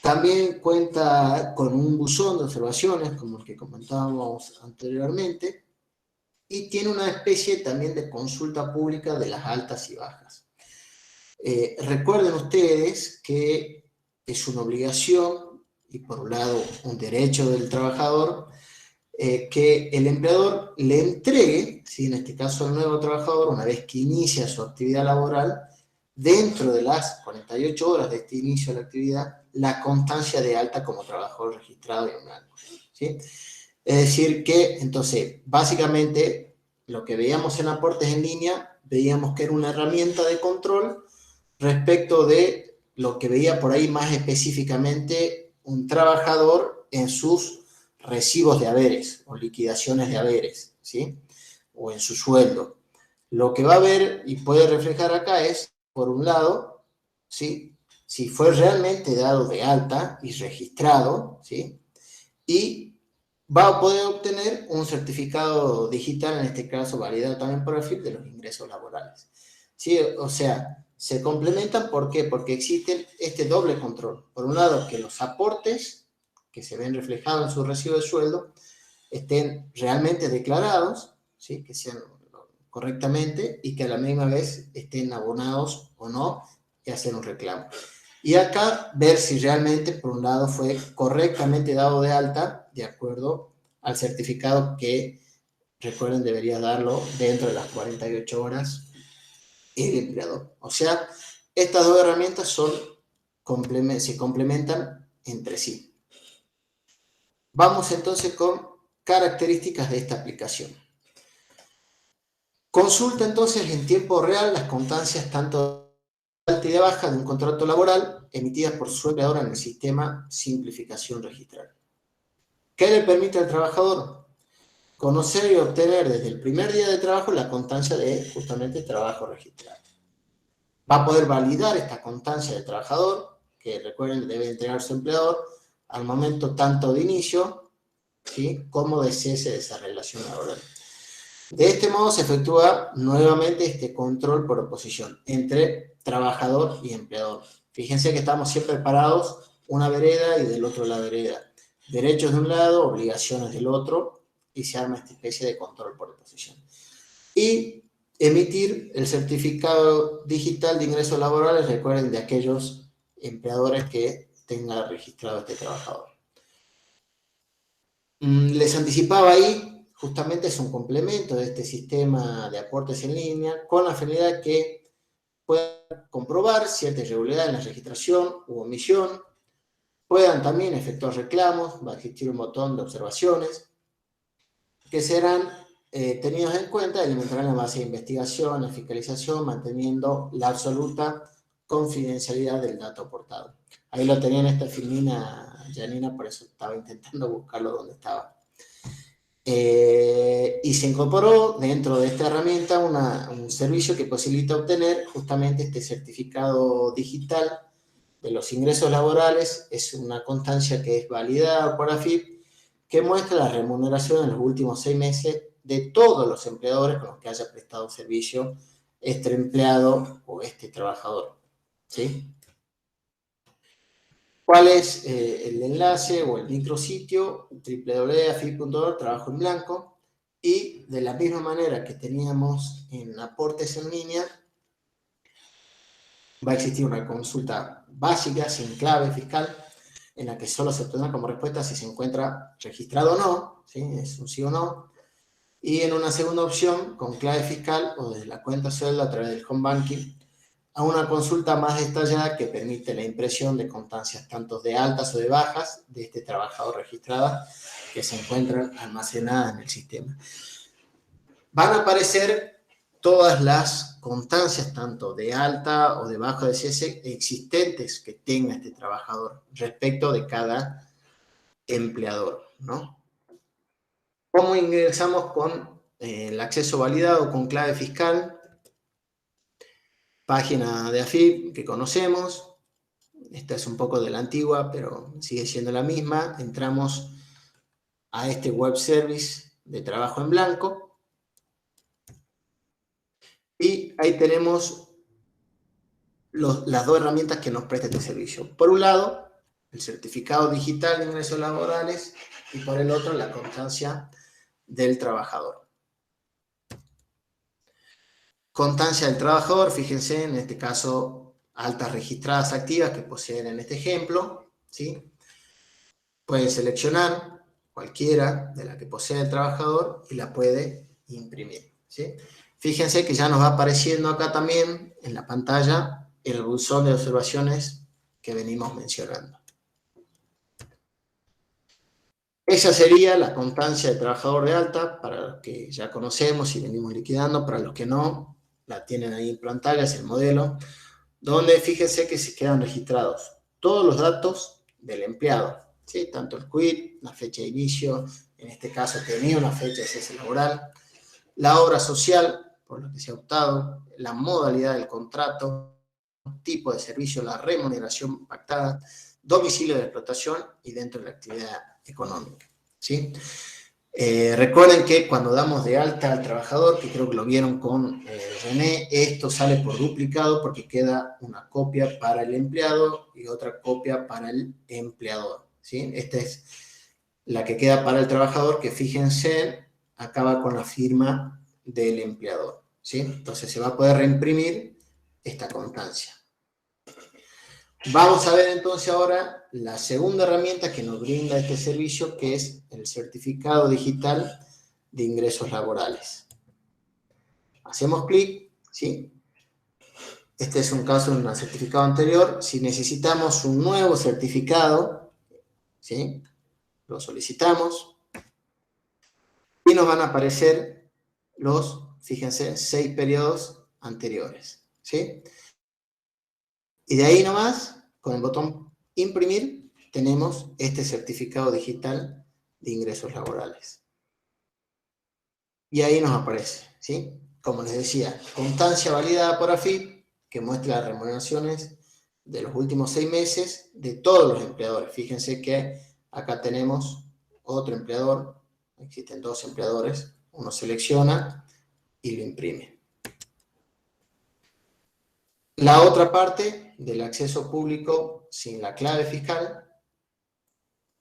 También cuenta con un buzón de observaciones, como el que comentábamos anteriormente, y tiene una especie también de consulta pública de las altas y bajas. Recuerden ustedes que es una obligación y por un lado un derecho del trabajador que el empleador le entregue, ¿sí? En este caso al nuevo trabajador, una vez que inicia su actividad laboral, dentro de las 48 horas de este inicio de la actividad, la constancia de alta como trabajador registrado y en blanco, ¿sí? Es decir que, entonces, básicamente, lo que veíamos en aportes en línea, veíamos que era una herramienta de control respecto de lo que veía por ahí más específicamente un trabajador en sus recibos de haberes o liquidaciones de haberes, ¿sí? O en su sueldo. Lo que va a ver y puede reflejar acá es, por un lado, ¿sí? Si fue realmente dado de alta y registrado, ¿sí? Y va a poder obtener un certificado digital, en este caso validado también por AFIP, de los ingresos laborales. ¿Sí? O sea, se complementan, ¿por qué? Porque existe este doble control. Por un lado, que los aportes que se ven reflejados en su recibo de sueldo estén realmente declarados, ¿sí? Que sean correctamente y que a la misma vez estén abonados o no y hacer un reclamo. Y acá ver si realmente, por un lado, fue correctamente dado de alta de acuerdo al certificado que, recuerden, debería darlo dentro de las 48 horas el empleador. O sea, estas dos herramientas se complementan entre sí. Vamos entonces con características de esta aplicación. Consulta entonces en tiempo real las constancias tanto de alta y de baja de un contrato laboral emitidas por su empleador en el sistema simplificación registral. ¿Qué le permite al trabajador? Conocer y obtener desde el primer día de trabajo la constancia de justamente trabajo registrado. Va a poder validar esta constancia del trabajador, que recuerden debe entregar su empleador al momento tanto de inicio, ¿sí? Como de cese de esa relación laboral. De este modo se efectúa nuevamente este control por oposición entre trabajador y empleador. Fíjense que estamos siempre parados una vereda y del otro la vereda. Derechos de un lado, obligaciones del otro, y se arma esta especie de control por oposición. Y emitir el certificado digital de ingresos laborales, recuerden, de aquellos empleadores que tengan registrado este trabajador. Les anticipaba ahí, justamente es un complemento de este sistema de aportes en línea, con la finalidad que puedan comprobar cierta irregularidad en la registración u omisión, puedan también efectuar reclamos, va a existir un botón de observaciones, que serán tenidos en cuenta y alimentarán la base de investigación, la fiscalización, manteniendo la absoluta confidencialidad del dato aportado. Ahí lo tenía en esta filmina, Janina, por eso estaba intentando buscarlo donde estaba. Y se incorporó dentro de esta herramienta un servicio que posibilita obtener justamente este certificado digital de los ingresos laborales. Es una constancia que es validada por AFIP, que muestra la remuneración en los últimos 6 meses de todos los empleadores con los que haya prestado servicio este empleado o este trabajador, ¿sí? ¿Cuál es el enlace o el micrositio? www.afip.org, trabajo en blanco. Y de la misma manera que teníamos en aportes en línea, va a existir una consulta básica sin clave fiscal, en la que solo se obtendrá como respuesta si se encuentra registrado o no, ¿sí? Es un sí o no. Y en una segunda opción, con clave fiscal o desde la cuenta sueldo a través del home banking, a una consulta más detallada que permite la impresión de constancias tanto de altas o de bajas de este trabajador registrada que se encuentran almacenadas en el sistema. Van a aparecer todas las constancias, tanto de alta o de baja de cese, existentes que tenga este trabajador respecto de cada empleador, ¿no? ¿Cómo ingresamos con el acceso validado con clave fiscal? Página de AFIP que conocemos. Esta es un poco de la antigua, pero sigue siendo la misma. Entramos a este web service de trabajo en blanco. Y ahí tenemos las dos herramientas que nos presta este servicio. Por un lado, el certificado digital de ingresos laborales y por el otro, la constancia del trabajador. Constancia del trabajador, fíjense, en este caso, altas registradas activas que poseen en este ejemplo, ¿sí? Pueden seleccionar cualquiera de las que posee el trabajador y la puede imprimir, ¿sí? Fíjense que ya nos va apareciendo acá también en la pantalla el buzón de observaciones que venimos mencionando. Esa sería la constancia de trabajador de alta, para los que ya conocemos y venimos liquidando. Para los que no, la tienen ahí en pantalla, es el modelo, donde fíjense que se quedan registrados todos los datos del empleado, ¿sí? Tanto el quit, la fecha de inicio, en este caso tenía una fecha de cese laboral, la obra social por la que se ha optado, la modalidad del contrato, tipo de servicio, la remuneración pactada, domicilio de explotación y dentro de la actividad económica, ¿sí? Recuerden que cuando damos de alta al trabajador, que creo que lo vieron con René, esto sale por duplicado porque queda una copia para el empleado y otra copia para el empleador, ¿sí? Esta es la que queda para el trabajador, que fíjense, acaba con la firma del empleador, ¿sí? Entonces se va a poder reimprimir esta constancia. Vamos a ver entonces ahora la segunda herramienta que nos brinda este servicio, que es el certificado digital de ingresos laborales. Hacemos clic, ¿sí? Este es un caso de un certificado anterior. Si necesitamos un nuevo certificado, ¿sí? Lo solicitamos y nos van a aparecer los, fíjense, 6 periodos anteriores, ¿sí? Y de ahí nomás, con el botón imprimir, tenemos este certificado digital de ingresos laborales. Y ahí nos aparece, ¿sí? Como les decía, constancia validada por AFIP, que muestra las remuneraciones de los últimos 6 meses de todos los empleadores. Fíjense que acá tenemos otro empleador, existen 2 empleadores, uno selecciona y lo imprime. La otra parte del acceso público sin la clave fiscal,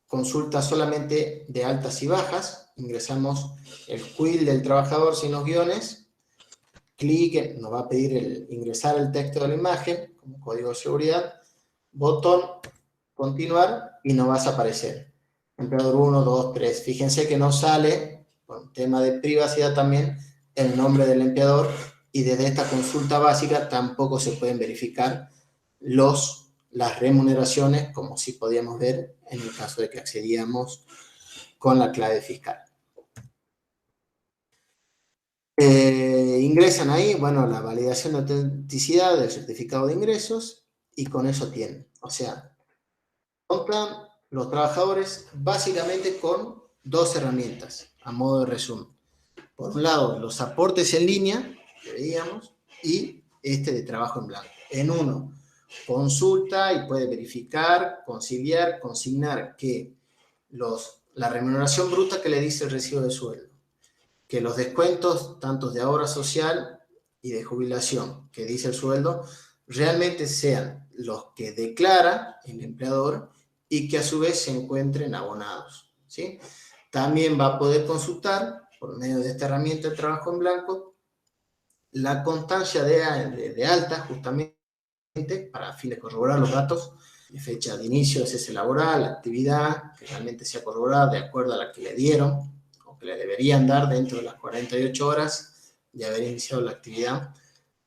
consulta solamente de altas y bajas, ingresamos el quill del trabajador sin los guiones, clic, nos va a pedir ingresar el texto de la imagen como código de seguridad, botón continuar y nos va a aparecer empleador 1, 2, 3. Fíjense que no sale, por un tema de privacidad también, el nombre del empleador. Y desde esta consulta básica tampoco se pueden verificar las remuneraciones, como sí podíamos ver en el caso de que accedíamos con la clave fiscal. Ingresan ahí, bueno, la validación de autenticidad del certificado de ingresos y con eso tienen. O sea, contan los trabajadores básicamente con dos herramientas, a modo de resumen. Por un lado, los aportes en línea, que veíamos, y este de trabajo en blanco. En uno, consulta y puede verificar, conciliar, consignar que la remuneración bruta que le dice el recibo de sueldo, que los descuentos, tanto de obra social y de jubilación, que dice el sueldo, realmente sean los que declara el empleador y que a su vez se encuentren abonados, ¿sí? También va a poder consultar, por medio de esta herramienta de trabajo en blanco, la constancia de alta, justamente, para fin de corroborar los datos de fecha de inicio de cese laboral, la actividad, que realmente sea corroborada de acuerdo a la que le dieron, o que le deberían dar dentro de las 48 horas de haber iniciado la actividad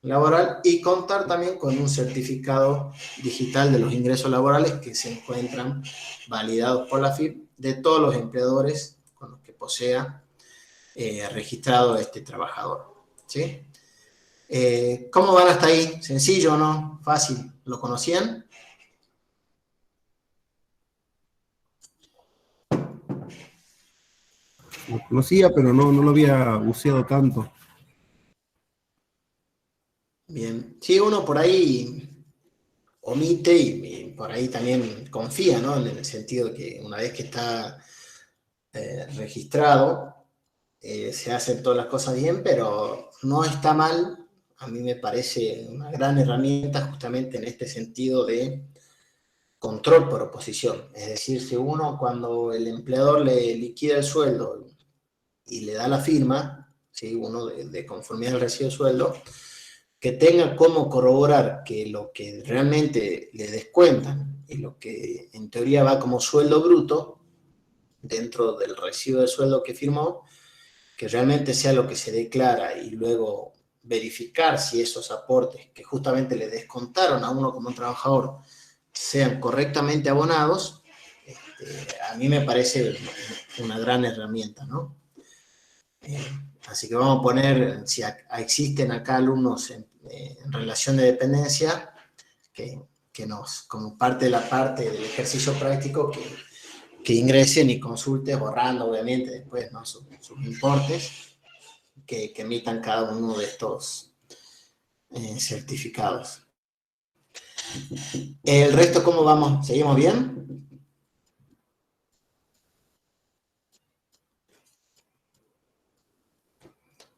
laboral, y contar también con un certificado digital de los ingresos laborales que se encuentran validados por la FIP de todos los empleadores con los que posea registrado este trabajador, ¿sí? ¿Cómo van hasta ahí? ¿Sencillo o no? ¿Fácil? ¿Lo conocían? Lo conocía, pero no lo había buceado tanto. Bien. Sí, uno por ahí omite y por ahí también confía, ¿no? En el sentido de que una vez que está registrado, se hacen todas las cosas bien, pero no está mal. A mí me parece una gran herramienta justamente en este sentido de control por oposición. Es decir, si uno cuando el empleador le liquida el sueldo y le da la firma, ¿sí? Uno de conformidad al recibo de sueldo, que tenga cómo corroborar que lo que realmente le descuentan y lo que en teoría va como sueldo bruto dentro del recibo de sueldo que firmó, que realmente sea lo que se declara, y luego verificar si esos aportes que justamente le descontaron a uno como trabajador sean correctamente abonados. A mí me parece una gran herramienta, ¿no? Así que vamos a poner, si existen acá alumnos en relación de dependencia, que nos, como parte del ejercicio práctico, que ingresen y consulten, borrando obviamente después, ¿no? sus importes, que emitan cada uno de estos certificados. El resto, ¿cómo vamos? ¿Seguimos bien?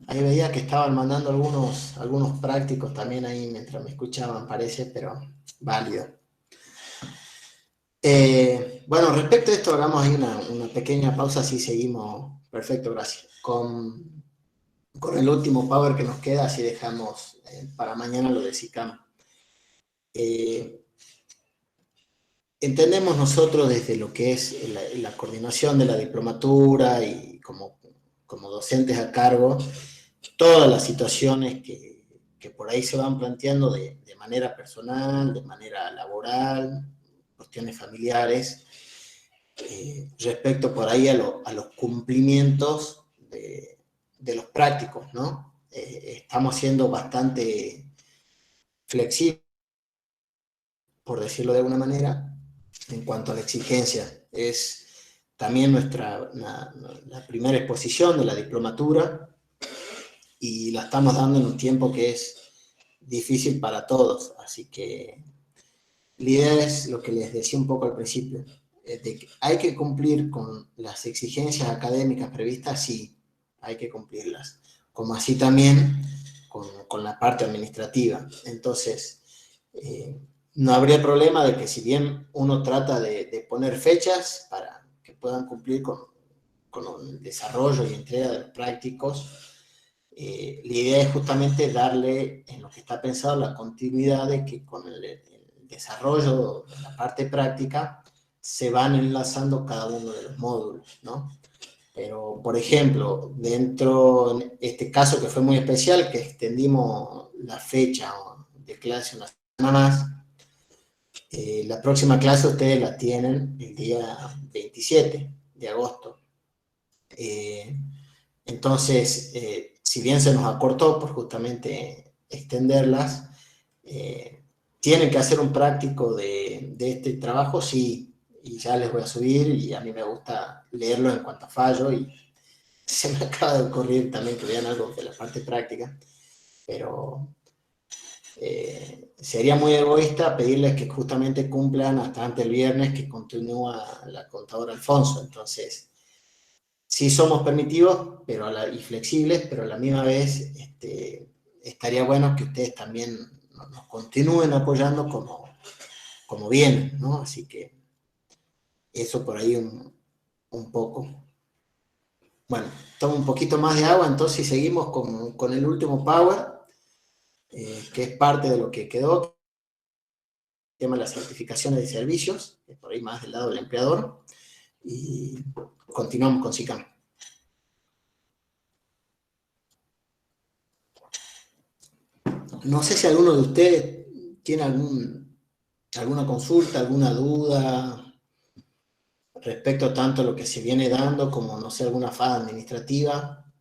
Ahí veía que estaban mandando algunos prácticos también ahí mientras me escuchaban, parece, pero válido. Bueno, respecto a esto, hagamos ahí una pequeña pausa, así seguimos. Perfecto, gracias. Con el último power que nos queda, así dejamos para mañana lo de SICAM. Entendemos nosotros desde lo que es la coordinación de la diplomatura y como docentes a cargo, todas las situaciones que por ahí se van planteando de manera personal, de manera laboral, cuestiones familiares, respecto por ahí a los cumplimientos de los prácticos, ¿no? Estamos siendo bastante flexibles, por decirlo de alguna manera, en cuanto a la exigencia. Es también la primera exposición de la diplomatura y la estamos dando en un tiempo que es difícil para todos, así que la idea es lo que les decía un poco al principio, de que hay que cumplir con las exigencias académicas previstas, sí, hay que cumplirlas, como así también con la parte administrativa. Entonces, no habría problema de que si bien uno trata de poner fechas para que puedan cumplir con el desarrollo y entrega de los prácticos, la idea es justamente darle, en lo que está pensado, la continuidad de que con el desarrollo de la parte práctica se van enlazando cada uno de los módulos, ¿no? Pero, por ejemplo, dentro de este caso que fue muy especial, que extendimos la fecha de clase una semana más, la próxima clase ustedes la tienen el día 27 de agosto. Entonces, si bien se nos acortó por justamente extenderlas, ¿tienen que hacer un práctico de este trabajo? Sí, y ya les voy a subir, y a mí me gusta leerlo en cuanto a fallo, y se me acaba de ocurrir también que vean algo de la parte práctica, pero sería muy egoísta pedirles que justamente cumplan hasta antes del viernes, que continúa la contadora Alfonso. Entonces, sí somos permitivos y flexibles, pero a la misma vez estaría bueno que ustedes también nos continúen apoyando como vienen, ¿no? Así que eso por ahí un poco. Bueno, tomo un poquito más de agua, entonces seguimos con el último power, que es parte de lo que quedó, el tema de las certificaciones de servicios, que por ahí más del lado del empleador, y continuamos con SICAM. No sé si alguno de ustedes tiene alguna consulta, alguna duda respecto tanto a lo que se viene dando como, no sé, alguna fase administrativa,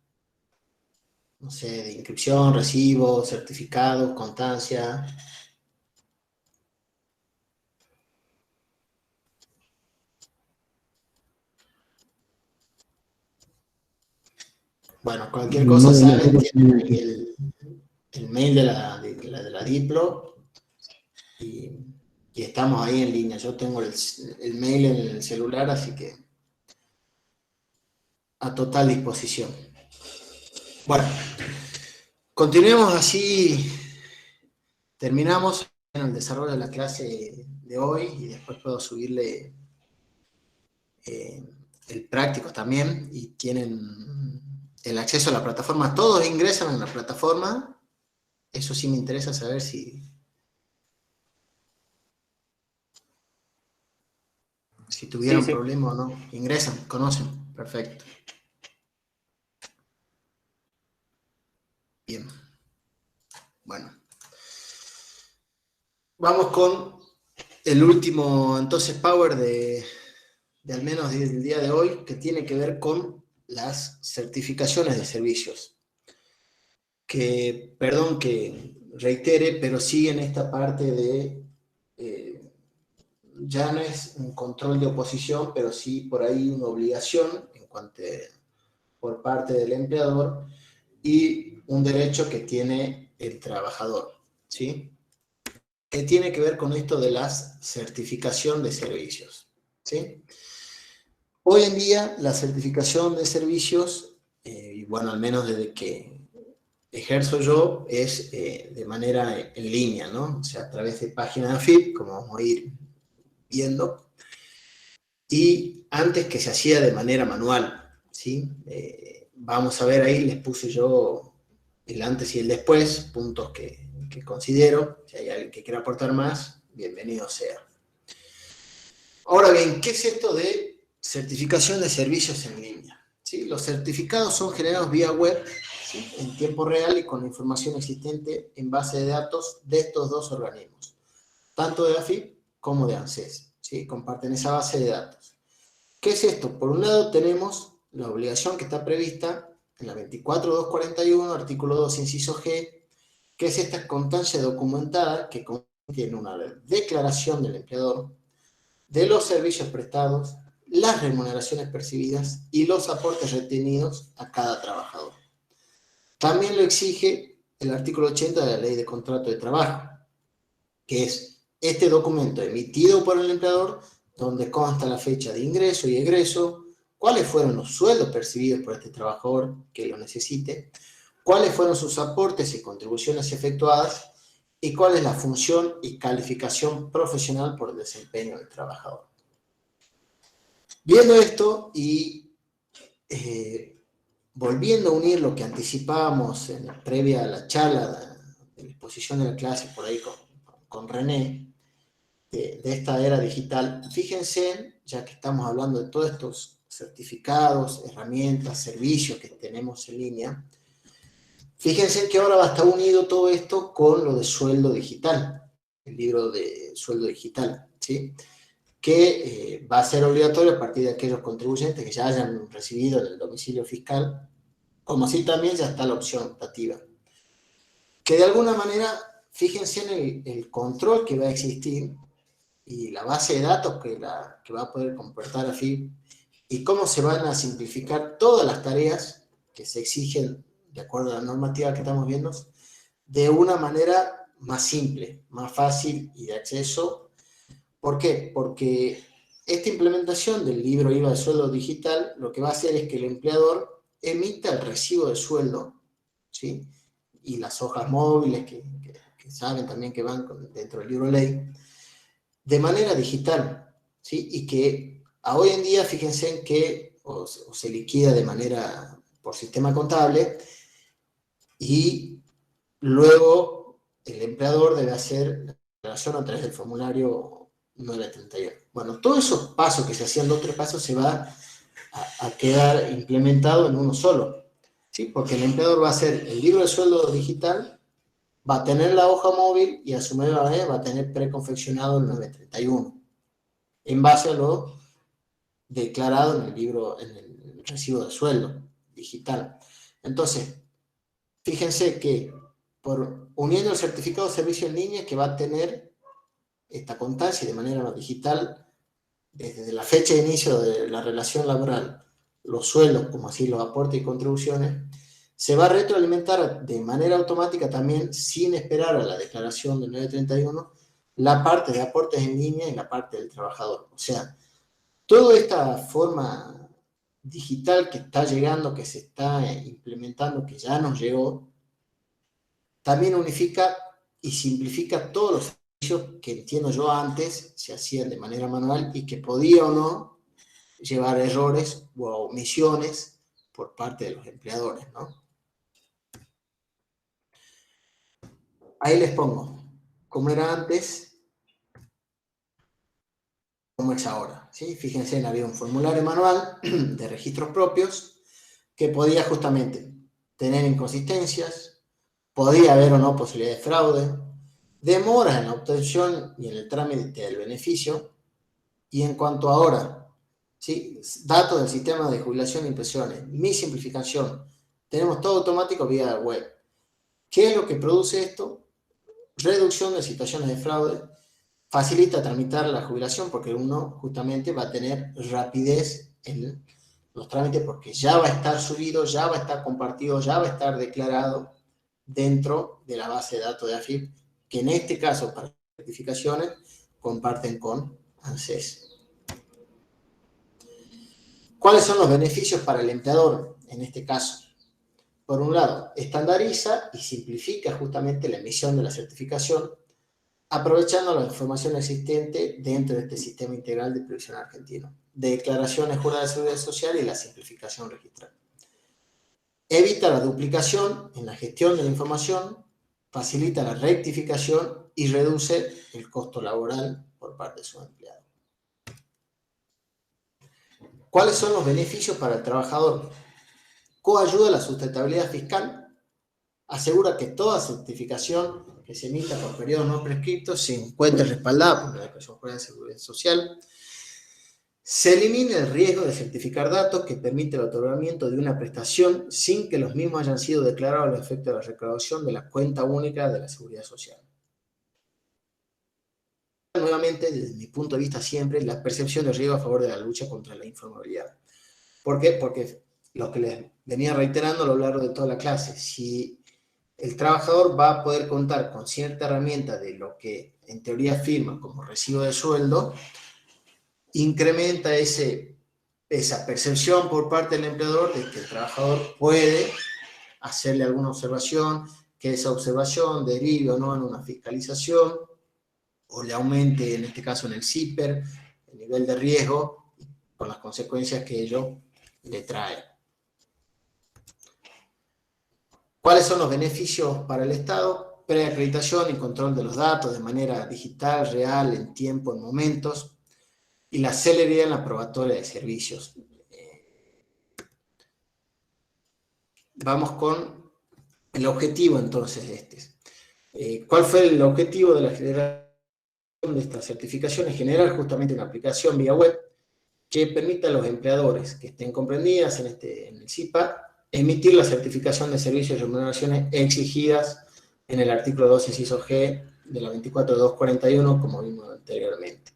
no sé, de inscripción, recibo, certificado, constancia. Bueno, cualquier cosa saben, tienen ahí el mail de la Diplo, y estamos ahí en línea. Yo tengo el mail en el celular, así que a total disposición. Bueno, continuemos así, terminamos en el desarrollo de la clase de hoy, y después puedo subirle el práctico también, y tienen el acceso a la plataforma. Todos ingresan en la plataforma. Eso sí me interesa saber si tuvieron problema o no. Ingresan, conocen, perfecto. Bien. Bueno. Vamos con el último, entonces, power de al menos del día de hoy, que tiene que ver con las certificaciones de servicios. Que, perdón que reitere, pero sí en esta parte de, ya no es un control de oposición, pero sí por ahí una obligación en cuanto por parte del empleador, y un derecho que tiene el trabajador, ¿sí? Que tiene que ver con esto de la certificación de servicios, ¿sí? Hoy en día la certificación de servicios, y bueno, al menos desde que ejerzo yo, es de manera en línea, ¿no? O sea, a través de páginas de AFIP, como vamos a ir viendo, y antes que se hacía de manera manual, ¿sí? Vamos a ver ahí, les puse yo el antes y el después, puntos que considero. Si hay alguien que quiera aportar más, bienvenido sea. Ahora bien, ¿qué es esto de certificación de servicios en línea? ¿Sí? Los certificados son generados vía web, ¿sí? En tiempo real y con la información existente en base de datos de estos dos organismos, tanto de AFIP como de ANSES, ¿sí? Comparten esa base de datos. ¿Qué es esto? Por un lado tenemos la obligación que está prevista en la 24.241, artículo 2, inciso G, que es esta constancia documentada que contiene una declaración del empleador de los servicios prestados, las remuneraciones percibidas y los aportes retenidos a cada trabajador. También lo exige el artículo 80 de la Ley de Contrato de Trabajo, que es este documento emitido por el empleador, donde consta la fecha de ingreso y egreso, cuáles fueron los sueldos percibidos por este trabajador que lo necesite, cuáles fueron sus aportes y contribuciones efectuadas, y cuál es la función y calificación profesional por el desempeño del trabajador. Viendo esto y volviendo a unir lo que anticipábamos previa a la charla de la exposición de la clase por ahí con René, de esta era digital, fíjense, ya que estamos hablando de todos estos certificados, herramientas, servicios que tenemos en línea, fíjense que ahora va a estar unido todo esto con lo de sueldo digital, el libro de sueldo digital, ¿sí? Que va a ser obligatorio a partir de aquellos contribuyentes que ya hayan recibido en el domicilio fiscal como así también ya está la opción optativa. Que de alguna manera, fíjense en el control que va a existir y la base de datos que va a poder comportar AFIP y cómo se van a simplificar todas las tareas que se exigen de acuerdo a la normativa que estamos viendo, de una manera más simple, más fácil y de acceso. ¿Por qué? Porque esta implementación del libro IVA de sueldo digital lo que va a hacer es que el empleador emita el recibo de sueldo, ¿sí? Y las hojas móviles que saben también que van dentro del libro ley, de manera digital, ¿sí? Y que hoy en día, fíjense en que o se liquida de manera por sistema contable y luego el empleador debe hacer la declaración a través del formulario 931. Bueno, todos esos pasos que se hacían 2 o 3 pasos se va a quedar implementado en uno solo, ¿sí? Porque el empleador va a hacer el libro de sueldo digital, va a tener la hoja móvil y a su vez va a tener preconfeccionado el 931 en base a lo declarado en el libro, en el recibo de sueldo digital. Entonces, fíjense que uniendo el certificado de servicio en línea que va a tener esta constancia de manera digital desde la fecha de inicio de la relación laboral, los sueldos, como así los aportes y contribuciones, se va a retroalimentar de manera automática también, sin esperar a la declaración del 931, la parte de aportes en línea y la parte del trabajador. O sea, toda esta forma digital que está llegando, que se está implementando, que ya nos llegó, también unifica y simplifica todos los servicios que entiendo yo antes se hacían de manera manual y que podía o no llevar errores o omisiones por parte de los empleadores, ¿no? Ahí les pongo, como era antes, como es ahora, ¿sí? Fíjense, había un formulario manual de registros propios que podía justamente tener inconsistencias, podía haber o no posibilidad de fraude, demoras en la obtención y en el trámite del beneficio, y en cuanto a ahora, ¿sí? Datos del sistema de jubilación e impresiones, mi simplificación, tenemos todo automático vía web. ¿Qué es lo que produce esto? Reducción de situaciones de fraude, facilita tramitar la jubilación porque uno justamente va a tener rapidez en los trámites porque ya va a estar subido, ya va a estar compartido, ya va a estar declarado dentro de la base de datos de AFIP, que en este caso para certificaciones comparten con ANSES. ¿Cuáles son los beneficios para el empleador en este caso? Por un lado, estandariza y simplifica justamente la emisión de la certificación, aprovechando la información existente dentro de este sistema integral de previsión argentino, de declaraciones juradas de seguridad social y la simplificación registral. Evita la duplicación en la gestión de la información, facilita la rectificación y reduce el costo laboral por parte de sus empleados. ¿Cuáles son los beneficios para el trabajador? Coayuda a la sustentabilidad fiscal, asegura que toda certificación que se emita por periodos no prescriptos se encuentre respaldada por la Declaración Jurada de Seguridad Social. Se elimina el riesgo de certificar datos que permite el otorgamiento de una prestación sin que los mismos hayan sido declarados a los efectos de la recaudación de la cuenta única de la Seguridad Social. Nuevamente, desde mi punto de vista siempre, la percepción de riesgo a favor de la lucha contra la informabilidad. ¿Por qué? Porque lo que les venía reiterando a lo largo de toda la clase, si el trabajador va a poder contar con cierta herramienta de lo que en teoría firma como recibo de sueldo, incrementa esa percepción por parte del empleador de que el trabajador puede hacerle alguna observación, que esa observación derive o no en una fiscalización, o le aumente, en este caso en el CIPER, el nivel de riesgo, con las consecuencias que ello le trae. ¿Cuáles son los beneficios para el Estado? Preacreditación y control de los datos de manera digital, real, en tiempo, en momentos, y la celeridad en la probatoria de servicios. Vamos con el objetivo entonces de este. ¿Cuál fue el objetivo de la generación de esta certificación? Es generar justamente una aplicación vía web que permita a los empleadores que estén comprendidas en el CIPA emitir la certificación de servicios y remuneraciones exigidas en el artículo 2, inciso G de la 24.241, como vimos anteriormente.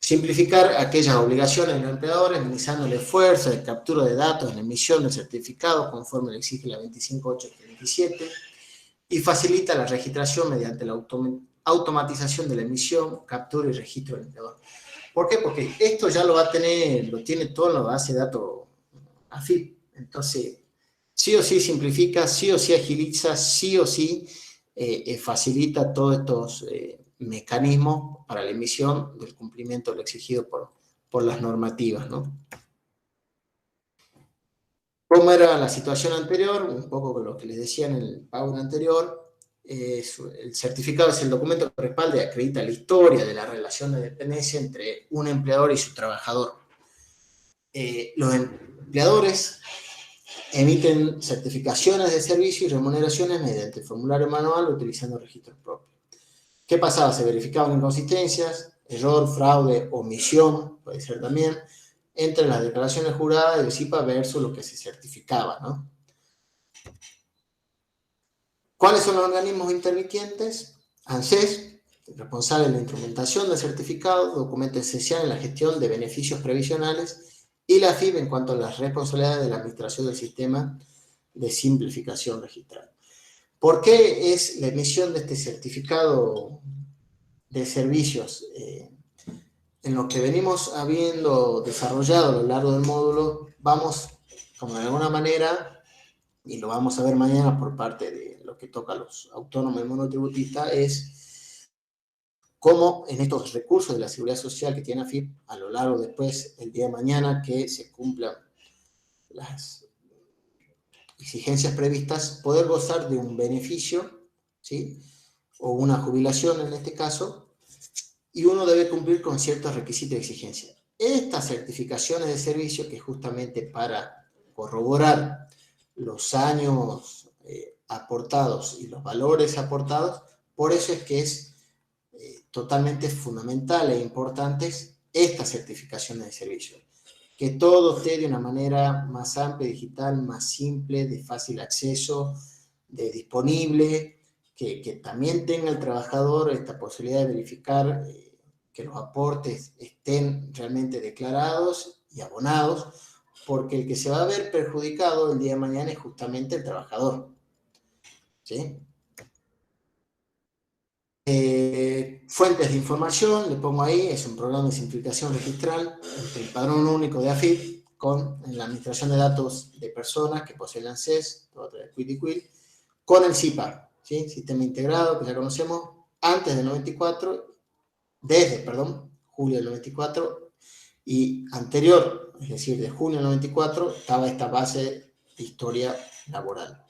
Simplificar aquellas obligaciones de los empleadores, minimizando el esfuerzo de captura de datos en la emisión del certificado, conforme lo exige la 25.837, y facilita la registración mediante la automatización de la emisión, captura y registro del empleador. ¿Por qué? Porque esto ya lo va a tener, lo tiene todo en la base de datos AFIP. Entonces, sí o sí simplifica, sí o sí agiliza, sí o sí facilita todos estos mecanismos para la emisión del cumplimiento de lo exigido por las normativas, ¿no? ¿Cómo era la situación anterior? Un poco con lo que les decía en el PowerPoint anterior. El certificado es el documento que respalda y acredita la historia de la relación de dependencia entre un empleador y su trabajador. Los empleadores emiten certificaciones de servicio y remuneraciones mediante el formulario manual utilizando registros propios. ¿Qué pasaba? Se verificaban inconsistencias, error, fraude, omisión, puede ser también, entre las declaraciones juradas del CIPA versus lo que se certificaba, ¿no? ¿Cuáles son los organismos intervinientes? ANSES, responsable de la instrumentación del certificado, documento esencial en la gestión de beneficios previsionales, y la AFIP en cuanto a las responsabilidades de la administración del sistema de simplificación registral. ¿Por qué es la emisión de este certificado de servicios? En lo que venimos habiendo desarrollado a lo largo del módulo, vamos, como de alguna manera, y lo vamos a ver mañana por parte de lo que toca a los autónomos y monotributistas, es cómo en estos recursos de la seguridad social que tiene AFIP, a lo largo después, el día de mañana, que se cumplan las exigencias previstas, poder gozar de un beneficio, ¿sí? O una jubilación en este caso, y uno debe cumplir con ciertos requisitos de exigencia. Estas certificaciones de servicio, que es justamente para corroborar los años aportados y los valores aportados, por eso es que es totalmente fundamental e importantes estas certificaciones de servicio. Que todo esté de una manera más amplia, digital, más simple, de fácil acceso, de disponible, que también tenga el trabajador esta posibilidad de verificar que los aportes estén realmente declarados y abonados, porque el que se va a ver perjudicado el día de mañana es justamente el trabajador. ¿Sí? Fuentes de información, le pongo ahí, es un programa de simplificación registral entre el padrón único de AFIP con la administración de datos de personas que poseen el ANSES, con el CIPA, ¿sí? Sistema integrado que ya conocemos, antes del 94, desde julio del 94 y anterior, es decir, de junio del 94, estaba esta base de historia laboral.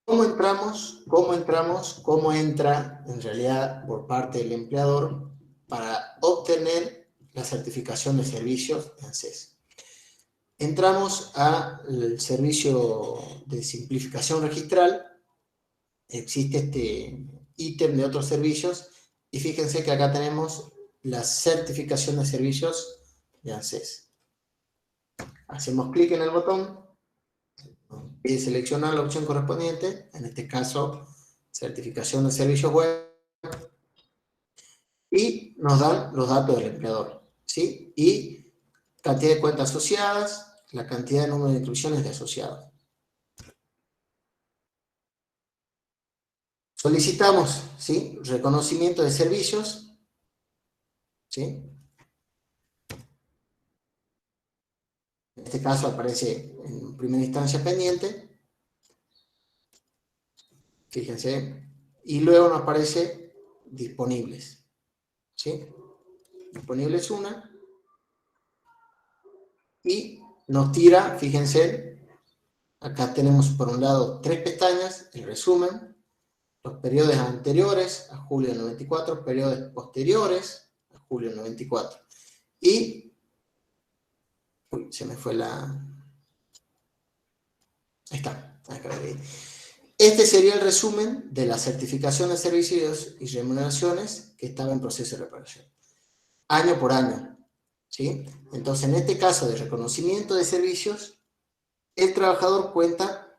¿Cómo entramos? ¿Cómo entra en realidad por parte del empleador para obtener la certificación de servicios de ANSES? Entramos al servicio de simplificación registral. Existe este ítem de otros servicios y fíjense que acá tenemos la certificación de servicios de ANSES. Hacemos clic en el botón y seleccionar la opción correspondiente, en este caso, certificación de servicios web, y nos dan los datos del empleador, ¿sí? Y cantidad de cuentas asociadas, la cantidad de número de inscripciones de asociados. Solicitamos, ¿sí? Reconocimiento de servicios, ¿sí? En este caso aparece en primera instancia pendiente. Fíjense. Y luego nos aparece disponibles. ¿Sí? Disponibles una. Y nos tira, fíjense, acá tenemos por un lado 3 pestañas, el resumen, los periodos anteriores a julio del 94, periodos posteriores a julio del 94. Y se me fue la... Ahí está. Este sería el resumen de la certificación de servicios y remuneraciones que estaba en proceso de reparación. Año por año. ¿Sí? Entonces, en este caso de reconocimiento de servicios, el trabajador cuenta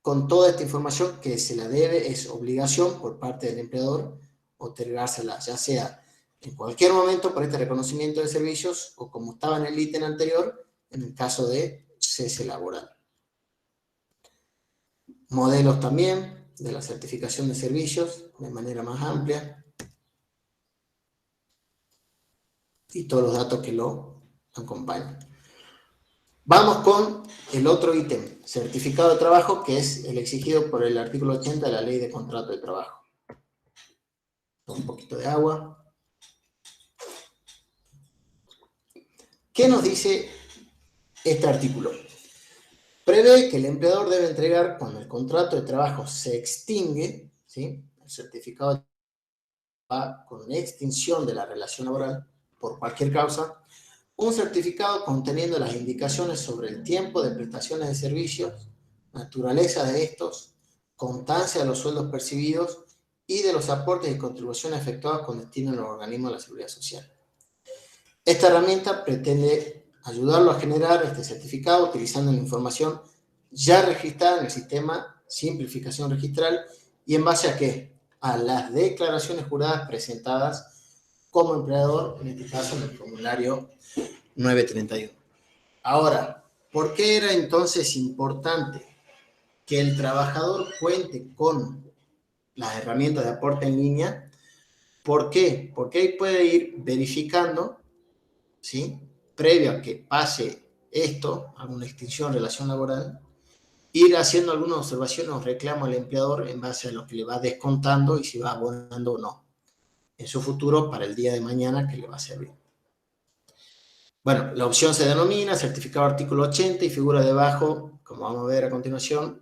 con toda esta información que se la debe, es obligación por parte del empleador otorgársela, ya sea en cualquier momento por este reconocimiento de servicios o como estaba en el ítem anterior, en el caso de cese laboral. Modelos también de la certificación de servicios de manera más amplia y todos los datos que lo acompañan. Vamos con el otro ítem, certificado de trabajo, que es el exigido por el artículo 80 de la Ley de Contrato de Trabajo. Un poquito de agua. ¿Qué nos dice este artículo? Prevé que el empleador debe entregar, cuando el contrato de trabajo se extingue, ¿sí? El certificado va con extinción de la relación laboral por cualquier causa, un certificado conteniendo las indicaciones sobre el tiempo de prestaciones de servicios, naturaleza de estos, constancia de los sueldos percibidos y de los aportes y contribuciones efectuadas con destino a los organismos de la Seguridad Social. Esta herramienta pretende ayudarlo a generar este certificado utilizando la información ya registrada en el sistema Simplificación Registral y en base a ¿qué? A las declaraciones juradas presentadas como empleador, en este caso en el formulario 931. Ahora, ¿por qué era entonces importante que el trabajador cuente con las herramientas de aporte en línea? ¿Por qué? Porque ahí puede ir verificando, ¿sí? Previo a que pase esto, alguna extinción de relación laboral, ir haciendo algunas observaciones o reclamos al empleador en base a lo que le va descontando y si va abonando o no en su futuro para el día de mañana que le va a servir. Bueno, la opción se denomina certificado artículo 80 y figura debajo, como vamos a ver a continuación.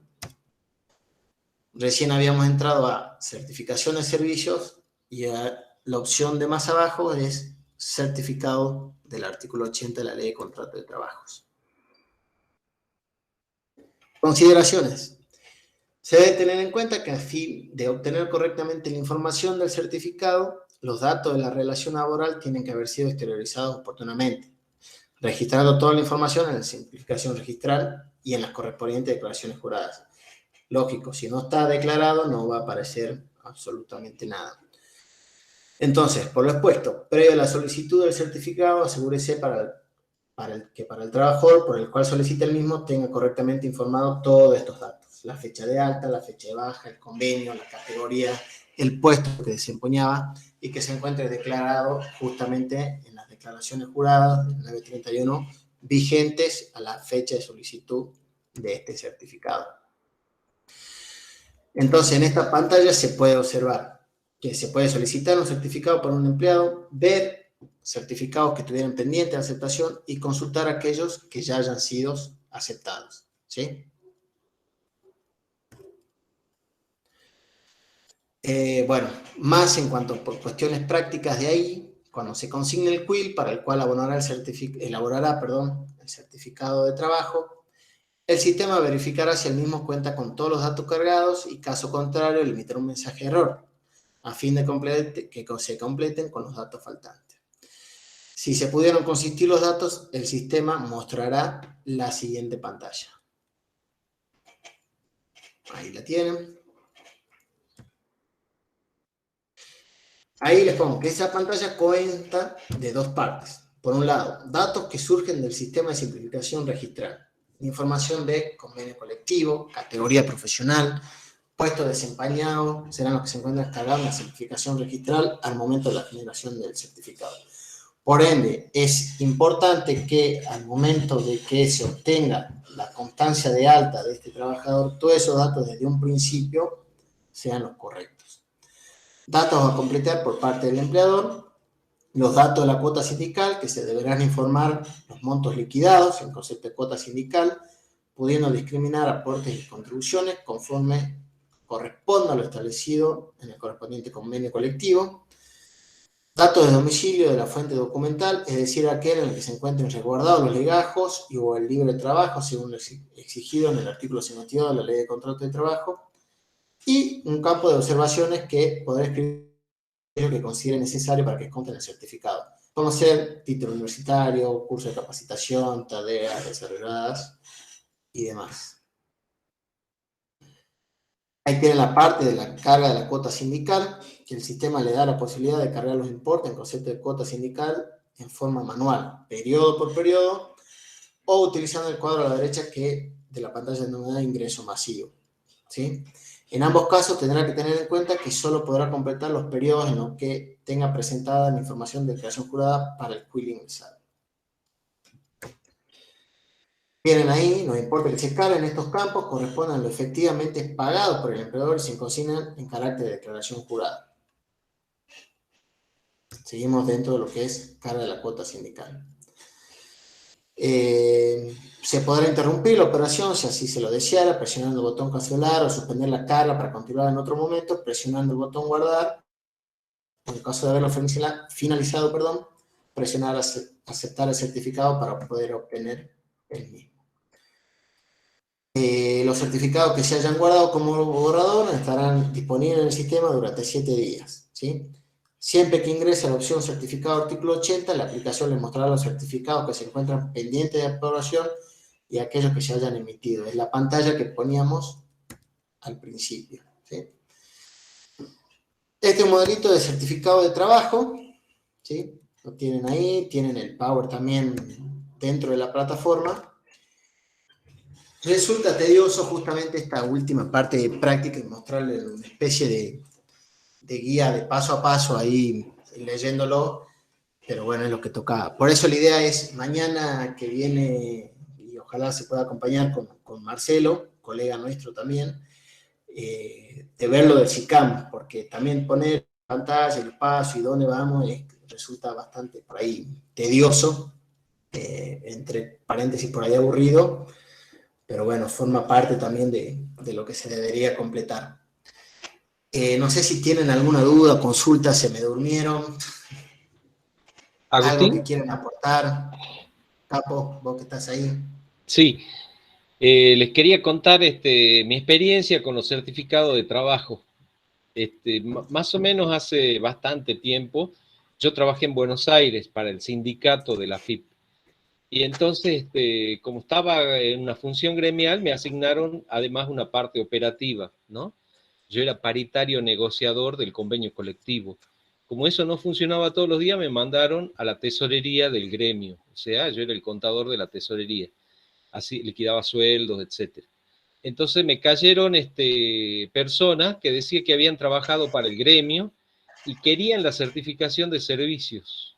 Recién habíamos entrado a certificación de servicios y la opción de más abajo es certificado del artículo 80 de la Ley de Contrato de Trabajos. Consideraciones. Se debe tener en cuenta que a fin de obtener correctamente la información del certificado, los datos de la relación laboral tienen que haber sido exteriorizados oportunamente, registrando toda la información en la simplificación registral y en las correspondientes declaraciones juradas. Lógico, si no está declarado no va a aparecer absolutamente nada. Entonces, por lo expuesto, previo a la solicitud del certificado, asegúrese para el trabajador por el cual solicita el mismo tenga correctamente informado todos estos datos. La fecha de alta, la fecha de baja, el convenio, la categoría, el puesto que desempeñaba y que se encuentre declarado justamente en las declaraciones juradas del 931 vigentes a la fecha de solicitud de este certificado. Entonces, en esta pantalla se puede observar que se puede solicitar un certificado para un empleado, ver certificados que estuvieran pendientes de aceptación y consultar aquellos que ya hayan sido aceptados, ¿sí? Bueno, más en cuanto por cuestiones prácticas de ahí, cuando se consigne el CUIL para el cual elaborará el certificado de trabajo, el sistema verificará si el mismo cuenta con todos los datos cargados y, caso contrario, limitará un mensaje de error a fin de que se completen con los datos faltantes. Si se pudieron consistir los datos, el sistema mostrará la siguiente pantalla. Ahí la tienen. Ahí les pongo que esa pantalla cuenta de dos partes. Por un lado, datos que surgen del sistema de simplificación registral. Información de convenio colectivo, categoría profesional, puesto desempeñado, serán los que se encuentran cargados en la simplificación registral al momento de la generación del certificado. Por ende, es importante que al momento de que se obtenga la constancia de alta de este trabajador, todos esos datos desde un principio sean los correctos. Datos a completar por parte del empleador, los datos de la cuota sindical, que se deberán informar los montos liquidados en concepto de cuota sindical, pudiendo discriminar aportes y contribuciones conforme corresponda a lo establecido en el correspondiente convenio colectivo. Datos de domicilio de la fuente documental, es decir, aquel en el que se encuentren resguardados los legajos y o el libre trabajo, según lo exigido en el artículo 52 de la Ley de Contrato de Trabajo. Y un campo de observaciones que podrá escribir lo que considere necesario para que conste en el certificado. Como ser título universitario, curso de capacitación, tareas desarrolladas y demás. Ahí tiene la parte de la carga de la cuota sindical, que el sistema le da la posibilidad de cargar los importes en concepto de cuota sindical en forma manual, periodo por periodo, o utilizando el cuadro a la derecha de la pantalla denominada ingreso masivo, ¿sí? En ambos casos tendrá que tener en cuenta que solo podrá completar los periodos en los que tenga presentada la información de declaración jurada para el quilling ingresado. Tienen ahí, no importa que se carguen estos campos, corresponden a lo efectivamente pagado por el empleador y se consignan en carácter de declaración jurada. Seguimos dentro de lo que es carga de la cuota sindical. Se podrá interrumpir la operación si así se lo deseara, presionando el botón cancelar o suspender la carga para continuar en otro momento, presionando el botón guardar. En el caso de haberlo finalizado, presionar aceptar el certificado para poder obtener el mismo. Los certificados que se hayan guardado como borrador estarán disponibles en el sistema durante 7 días, ¿sí? Siempre que ingrese a la opción certificado artículo 80, la aplicación le mostrará los certificados que se encuentran pendientes de aprobación y aquellos que se hayan emitido. Es la pantalla que poníamos al principio, ¿sí? Este modelito de certificado de trabajo, ¿sí? Lo tienen ahí, tienen el Power también dentro de la plataforma. Resulta tedioso justamente esta última parte de práctica y mostrarle una especie de guía de paso a paso ahí leyéndolo, pero bueno, es lo que toca. Por eso la idea es mañana que viene, y ojalá se pueda acompañar con Marcelo, colega nuestro también, de ver lo del SICAM, porque también poner pantalla, el paso y dónde vamos resulta bastante por ahí tedioso, entre paréntesis por ahí aburrido, pero bueno, forma parte también de lo que se debería completar. No sé si tienen alguna duda, consulta, se me durmieron. Agustín. ¿Algo que quieran aportar? Capo, vos que estás ahí. Sí, les quería contar mi experiencia con los certificados de trabajo. Más o menos hace bastante tiempo, yo trabajé en Buenos Aires para el sindicato de la FIP. Y entonces, como estaba en una función gremial, me asignaron además una parte operativa, ¿no? Yo era paritario negociador del convenio colectivo. Como eso no funcionaba todos los días, me mandaron a la tesorería del gremio. O sea, yo era el contador de la tesorería. Así liquidaba sueldos, etc. Entonces me cayeron personas que decían que habían trabajado para el gremio y querían la certificación de servicios.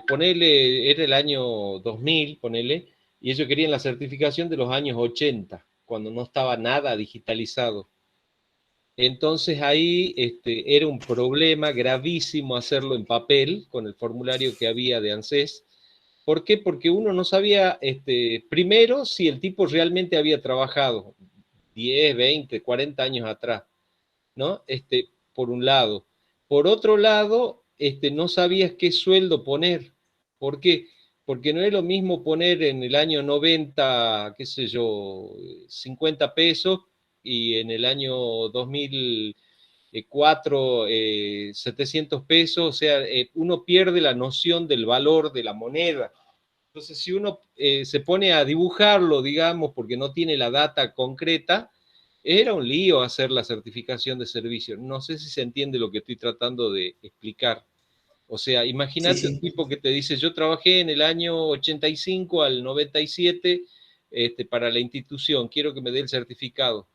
Ponele, era el año 2000, ponele, y ellos querían la certificación de los años 80, cuando no estaba nada digitalizado. Entonces ahí era un problema gravísimo hacerlo en papel, con el formulario que había de ANSES. ¿Por qué? Porque uno no sabía, primero, si el tipo realmente había trabajado 10, 20, 40 años atrás, ¿no? Por un lado. Por otro lado, no sabías qué sueldo poner. ¿Por qué? Porque no es lo mismo poner en el año 90, qué sé yo, 50 pesos y en el año 2004 700 pesos. O sea, uno pierde la noción del valor de la moneda. Entonces, si uno se pone a dibujarlo, digamos, porque no tiene la data concreta, era un lío hacer la certificación de servicio. No sé si se entiende lo que estoy tratando de explicar. O sea, imagínate un tipo que te dice, yo trabajé en el año 85 al 97 para la institución, quiero que me dé el certificado.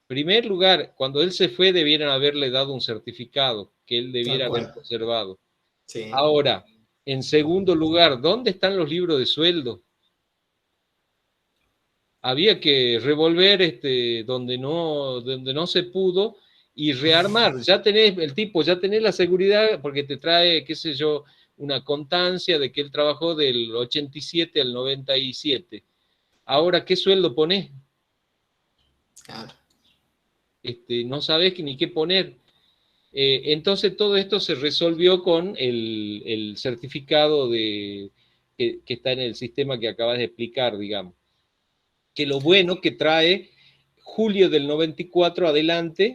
En primer lugar, cuando él se fue, debieran haberle dado un certificado que él debiera haber conservado. Sí. Ahora, en segundo lugar, ¿dónde están los libros de sueldo? Había que revolver donde no se pudo y rearmar. Ya tenés el tipo, ya tenés la seguridad porque te trae, qué sé yo, una constancia de que él trabajó del 87 al 97. Ahora, ¿qué sueldo ponés? Claro. No sabés ni qué poner. Entonces todo esto se resolvió con el certificado que está en el sistema que acabas de explicar, digamos. Que lo bueno que trae julio del 94 adelante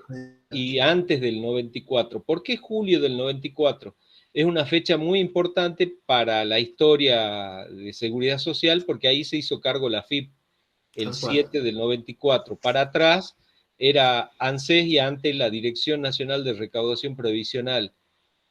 y antes del 94. ¿Por qué julio del 94? es una fecha muy importante para la historia de seguridad social, porque ahí se hizo cargo la AFIP, el 7 del 94. Para atrás era ANSES y antes la Dirección Nacional de Recaudación Previsional,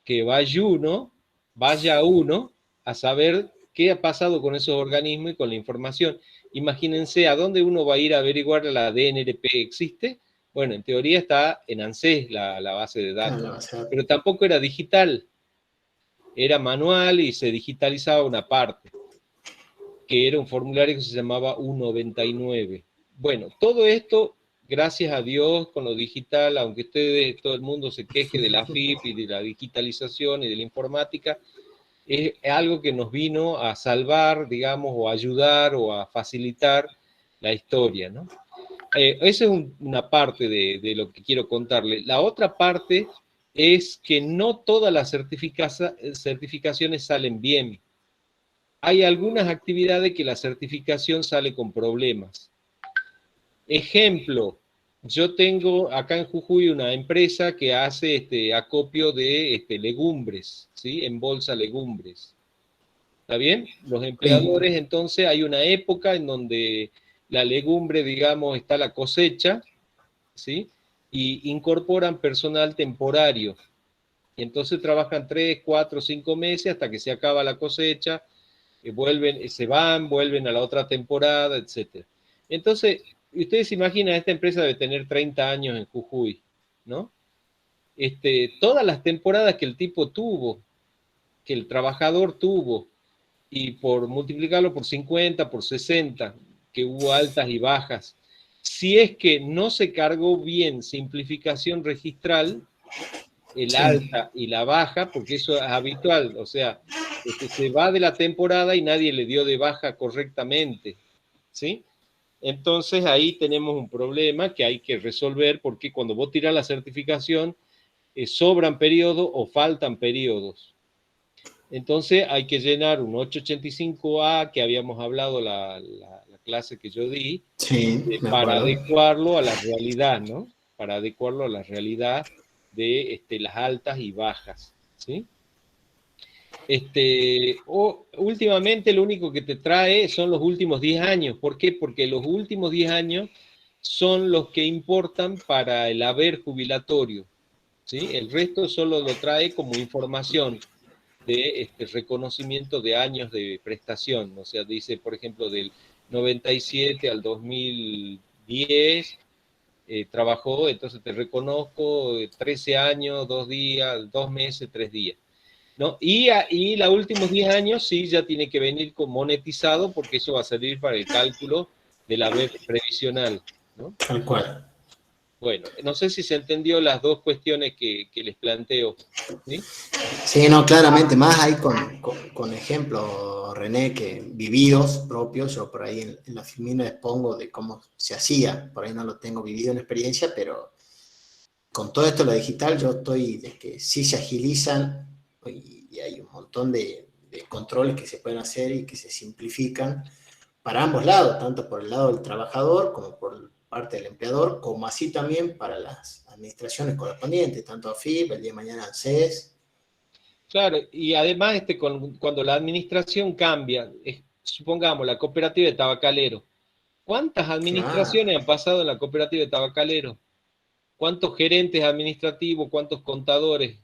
que vaya uno a saber qué ha pasado con esos organismos y con la información. Imagínense a dónde uno va a ir a averiguar la DNRP. ¿Existe? Bueno, en teoría está en ANSES la base de datos, pero tampoco era digital, era manual y se digitalizaba una parte, que era un formulario que se llamaba U99. Bueno, todo esto, gracias a Dios, con lo digital, aunque ustedes, todo el mundo se queje de la AFIP y de la digitalización y de la informática, es algo que nos vino a salvar, digamos, o a ayudar o a facilitar la historia, ¿no? Esa es una parte de lo que quiero contarle. La otra parte es que no todas las certificaciones salen bien. Hay algunas actividades que la certificación sale con problemas. Ejemplo, yo tengo acá en Jujuy una empresa que hace acopio de legumbres, ¿sí? Embolsa legumbres. ¿Está bien? Los empleadores, entonces, hay una época en donde la legumbre, digamos, está la cosecha, ¿sí? Y incorporan personal temporario. Y entonces trabajan 3, 4, 5 meses hasta que se acaba la cosecha, vuelven a la otra temporada, etc. Entonces, ustedes se imaginan, esta empresa debe tener 30 años en Jujuy, ¿no? Todas las temporadas que el tipo tuvo, que el trabajador tuvo, y por multiplicarlo por 50, por 60, que hubo altas y bajas, si es que no se cargó bien simplificación registral, el alta y la baja, porque eso es habitual, o sea, se va de la temporada y nadie le dio de baja correctamente, ¿sí? Entonces ahí tenemos un problema que hay que resolver, porque cuando vos tirás la certificación, sobran periodos o faltan periodos. Entonces hay que llenar un 885A que habíamos hablado la clase que yo di, para adecuarlo a la realidad, ¿no? Para adecuarlo a la realidad de las altas y bajas, ¿sí? Últimamente lo único que te trae son los últimos 10 años. ¿Por qué? Porque los últimos 10 años son los que importan para el haber jubilatorio, ¿sí? El resto solo lo trae como información de reconocimiento de años de prestación. O sea, dice, por ejemplo, del 97 al 2010, trabajó, entonces te reconozco 13 años, 2 días, 2 meses, 3 días. ¿No? Y los últimos 10 años sí ya tiene que venir con monetizado, porque eso va a servir para el cálculo de la haber previsional, ¿no? Tal cual. Bueno, no sé si se entendió las dos cuestiones que les planteo, ¿sí? Sí, no, claramente, más ahí con ejemplos, René, que vividos propios. Yo por ahí en la Filmina expongo de cómo se hacía, por ahí no lo tengo vivido en experiencia, pero con todo esto, lo digital, yo estoy de que sí se agilizan y hay un montón de controles que se pueden hacer y que se simplifican para ambos lados, tanto por el lado del trabajador como por parte del empleador, como así también para las administraciones correspondientes, tanto AFIP, el día de mañana ANSES. Claro, y además cuando la administración cambia, supongamos la cooperativa de tabacalero, ¿cuántas administraciones han pasado en la cooperativa de tabacalero? ¿Cuántos gerentes administrativos, cuántos contadores?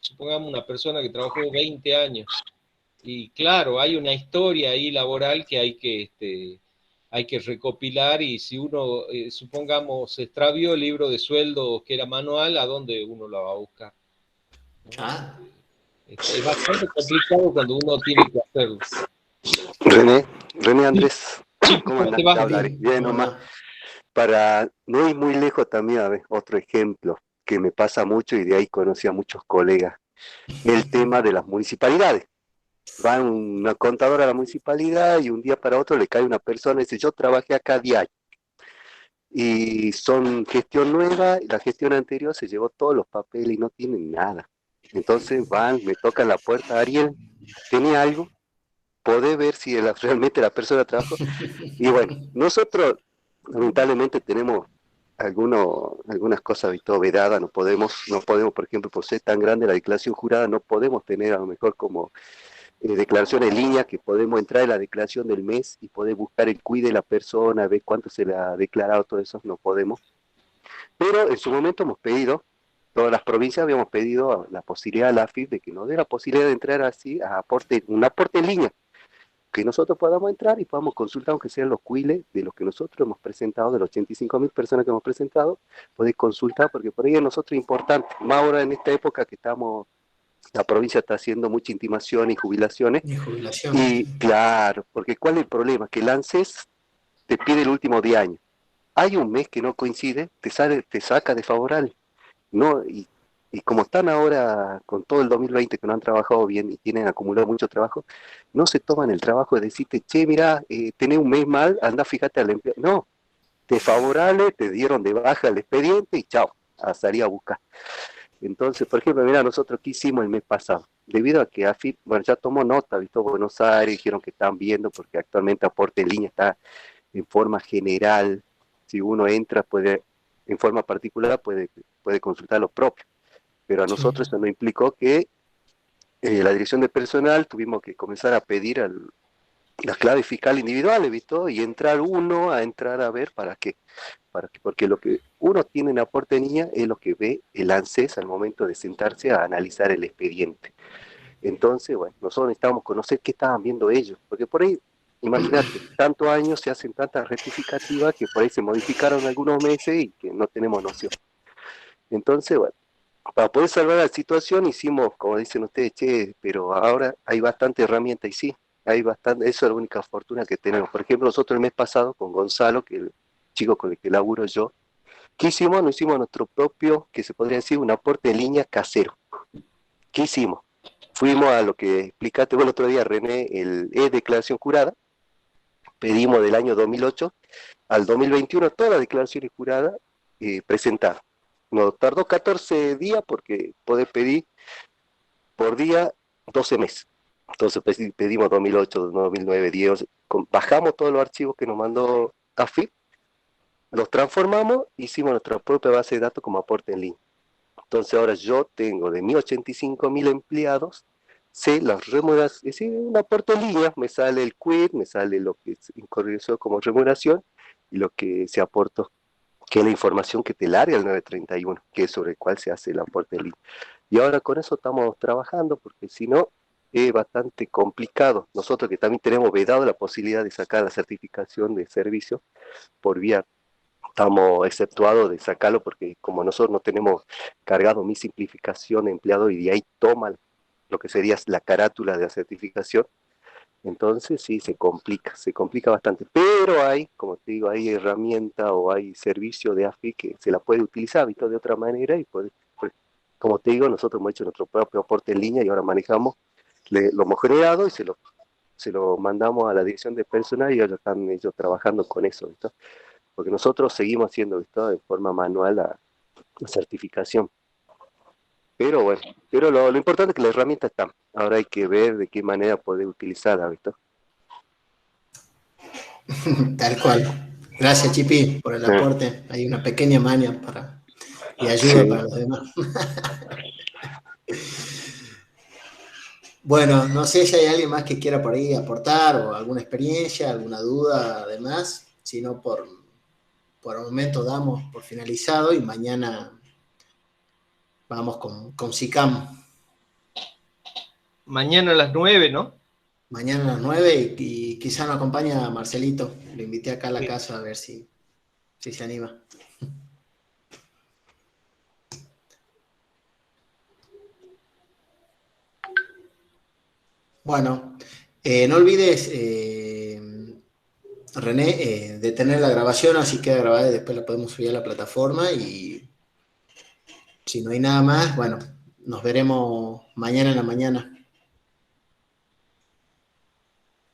Supongamos una persona que trabajó 20 años. Y claro, hay una historia ahí laboral que hay que recopilar, y si uno, supongamos, se extravió el libro de sueldo que era manual, ¿a dónde uno lo va a buscar? Es bastante complicado cuando uno tiene que hacerlo. René Andrés, sí, ¿cómo andás? Bien, nomás. Para no ir muy lejos también, a ver, otro ejemplo que me pasa mucho y de ahí conocí a muchos colegas, el tema de las municipalidades. Va una contadora a la municipalidad y un día para otro le cae una persona y dice, yo trabajé acá diario. Y son gestión nueva, y la gestión anterior se llevó todos los papeles y no tienen nada. Entonces van, me tocan la puerta, Ariel, ¿tiene algo? ¿Podés ver si realmente la persona trabajó? Y bueno, nosotros lamentablemente tenemos algunas cosas, ¿viste? Vedadas, no podemos, por ejemplo, por ser tan grande la declaración jurada, no podemos tener a lo mejor como declaración en línea, que podemos entrar en la declaración del mes y poder buscar el CUI de la persona, ver cuánto se le ha declarado, todo eso no podemos. Pero en su momento hemos pedido, todas las provincias habíamos pedido la posibilidad a la AFIP de que nos dé la posibilidad de entrar así a un aporte en línea, que nosotros podamos entrar y podamos consultar, aunque sean los cuiles de los que nosotros hemos presentado, de los 85.000 personas que hemos presentado, podéis consultar, porque por ahí a nosotros es importante, más ahora en esta época que estamos, la provincia está haciendo mucha intimación y jubilaciones, Y jubilación. y claro, porque ¿cuál es el problema? Que el ANSES te pide el último 10 años. Hay un mes que no coincide, te saca de favorable, ¿no? Y como están ahora con todo el 2020 que no han trabajado bien y tienen acumulado mucho trabajo, no se toman el trabajo de decirte, che, mira, tenés un mes mal, anda, fíjate al empleado. No, te favorable, te dieron de baja el expediente y chao, a salir a buscar. Entonces, por ejemplo, mira, nosotros qué hicimos el mes pasado, debido a que AFIP, bueno, ya tomó nota, visto Buenos Aires, dijeron que están viendo, porque actualmente aporte en línea está en forma general, si uno entra, en forma particular, puede consultar los propios, pero a Sí. nosotros eso no implicó que la dirección de personal tuvimos que comenzar a pedir las claves fiscales individuales, ¿visto? Y entrar uno a entrar a ver porque lo que uno tiene en aporte de niña es lo que ve el ANSES al momento de sentarse a analizar el expediente. Entonces, bueno, nosotros necesitamos conocer qué estaban viendo ellos, porque por ahí, imagínate, tantos años se hacen tantas rectificativas que por ahí se modificaron algunos meses y que no tenemos noción. Entonces, bueno, para poder salvar la situación hicimos, como dicen ustedes, che, pero ahora hay bastante herramienta y sí, hay bastante, eso es la única fortuna que tenemos. Por ejemplo, nosotros el mes pasado con Gonzalo, que es el chico con el que laburo yo, ¿qué hicimos? Nos hicimos nuestro propio, que se podría decir, un aporte en línea casero. ¿Qué hicimos? Fuimos a lo que explicaste vos el otro día, René, el declaración jurada, pedimos del año 2008 al 2021 todas las declaraciones juradas presentadas. Nos tardó 14 días porque podés pedir por día 12 meses. Entonces pedimos 2008, 2009, 10, bajamos todos los archivos que nos mandó AFIP, los transformamos, hicimos nuestra propia base de datos como aporte en línea. Entonces ahora yo tengo de mis 85.000 empleados, sé las remuneraciones, es decir, un aporte en línea, me sale el quit, me sale lo que se incorporó como remuneración y lo que se aportó, que es la información que te larga el 931, que es sobre el cual se hace el aporte en línea. Y ahora con eso estamos trabajando, porque si no, es bastante complicado. Nosotros que también tenemos vedado la posibilidad de sacar la certificación de servicio por vía, estamos exceptuados de sacarlo porque como nosotros no tenemos cargado mi simplificación de empleado y de ahí toman lo que sería la carátula de la certificación, entonces sí, se complica bastante. Pero hay, como te digo, hay herramienta o hay servicio de AFI que se la puede utilizar, ¿visto? De otra manera y como te digo, nosotros hemos hecho nuestro propio aporte en línea y ahora manejamos, lo hemos generado y se lo mandamos a la dirección de personal y ellos están trabajando con eso, ¿visto? Porque nosotros seguimos haciendo, ¿visto? De forma manual la certificación. Pero bueno, pero lo importante es que la herramienta está. Ahora hay que ver de qué manera poder utilizarla, ¿visto? Tal cual. Gracias, Chipi, por el aporte. Hay una pequeña maña y ayuda para los demás. Bueno, no sé si hay alguien más que quiera por ahí aportar o alguna experiencia, alguna duda además. Si no, por el momento damos por finalizado y mañana vamos con SICAM. Mañana a las 9, ¿no? Mañana a las 9 y quizá nos acompaña Marcelito. Lo invité acá a la casa a ver si se anima. Bueno, no olvides, René, detener la grabación, así queda grabada y después la podemos subir a la plataforma y si no hay nada más, bueno, nos veremos mañana en la mañana.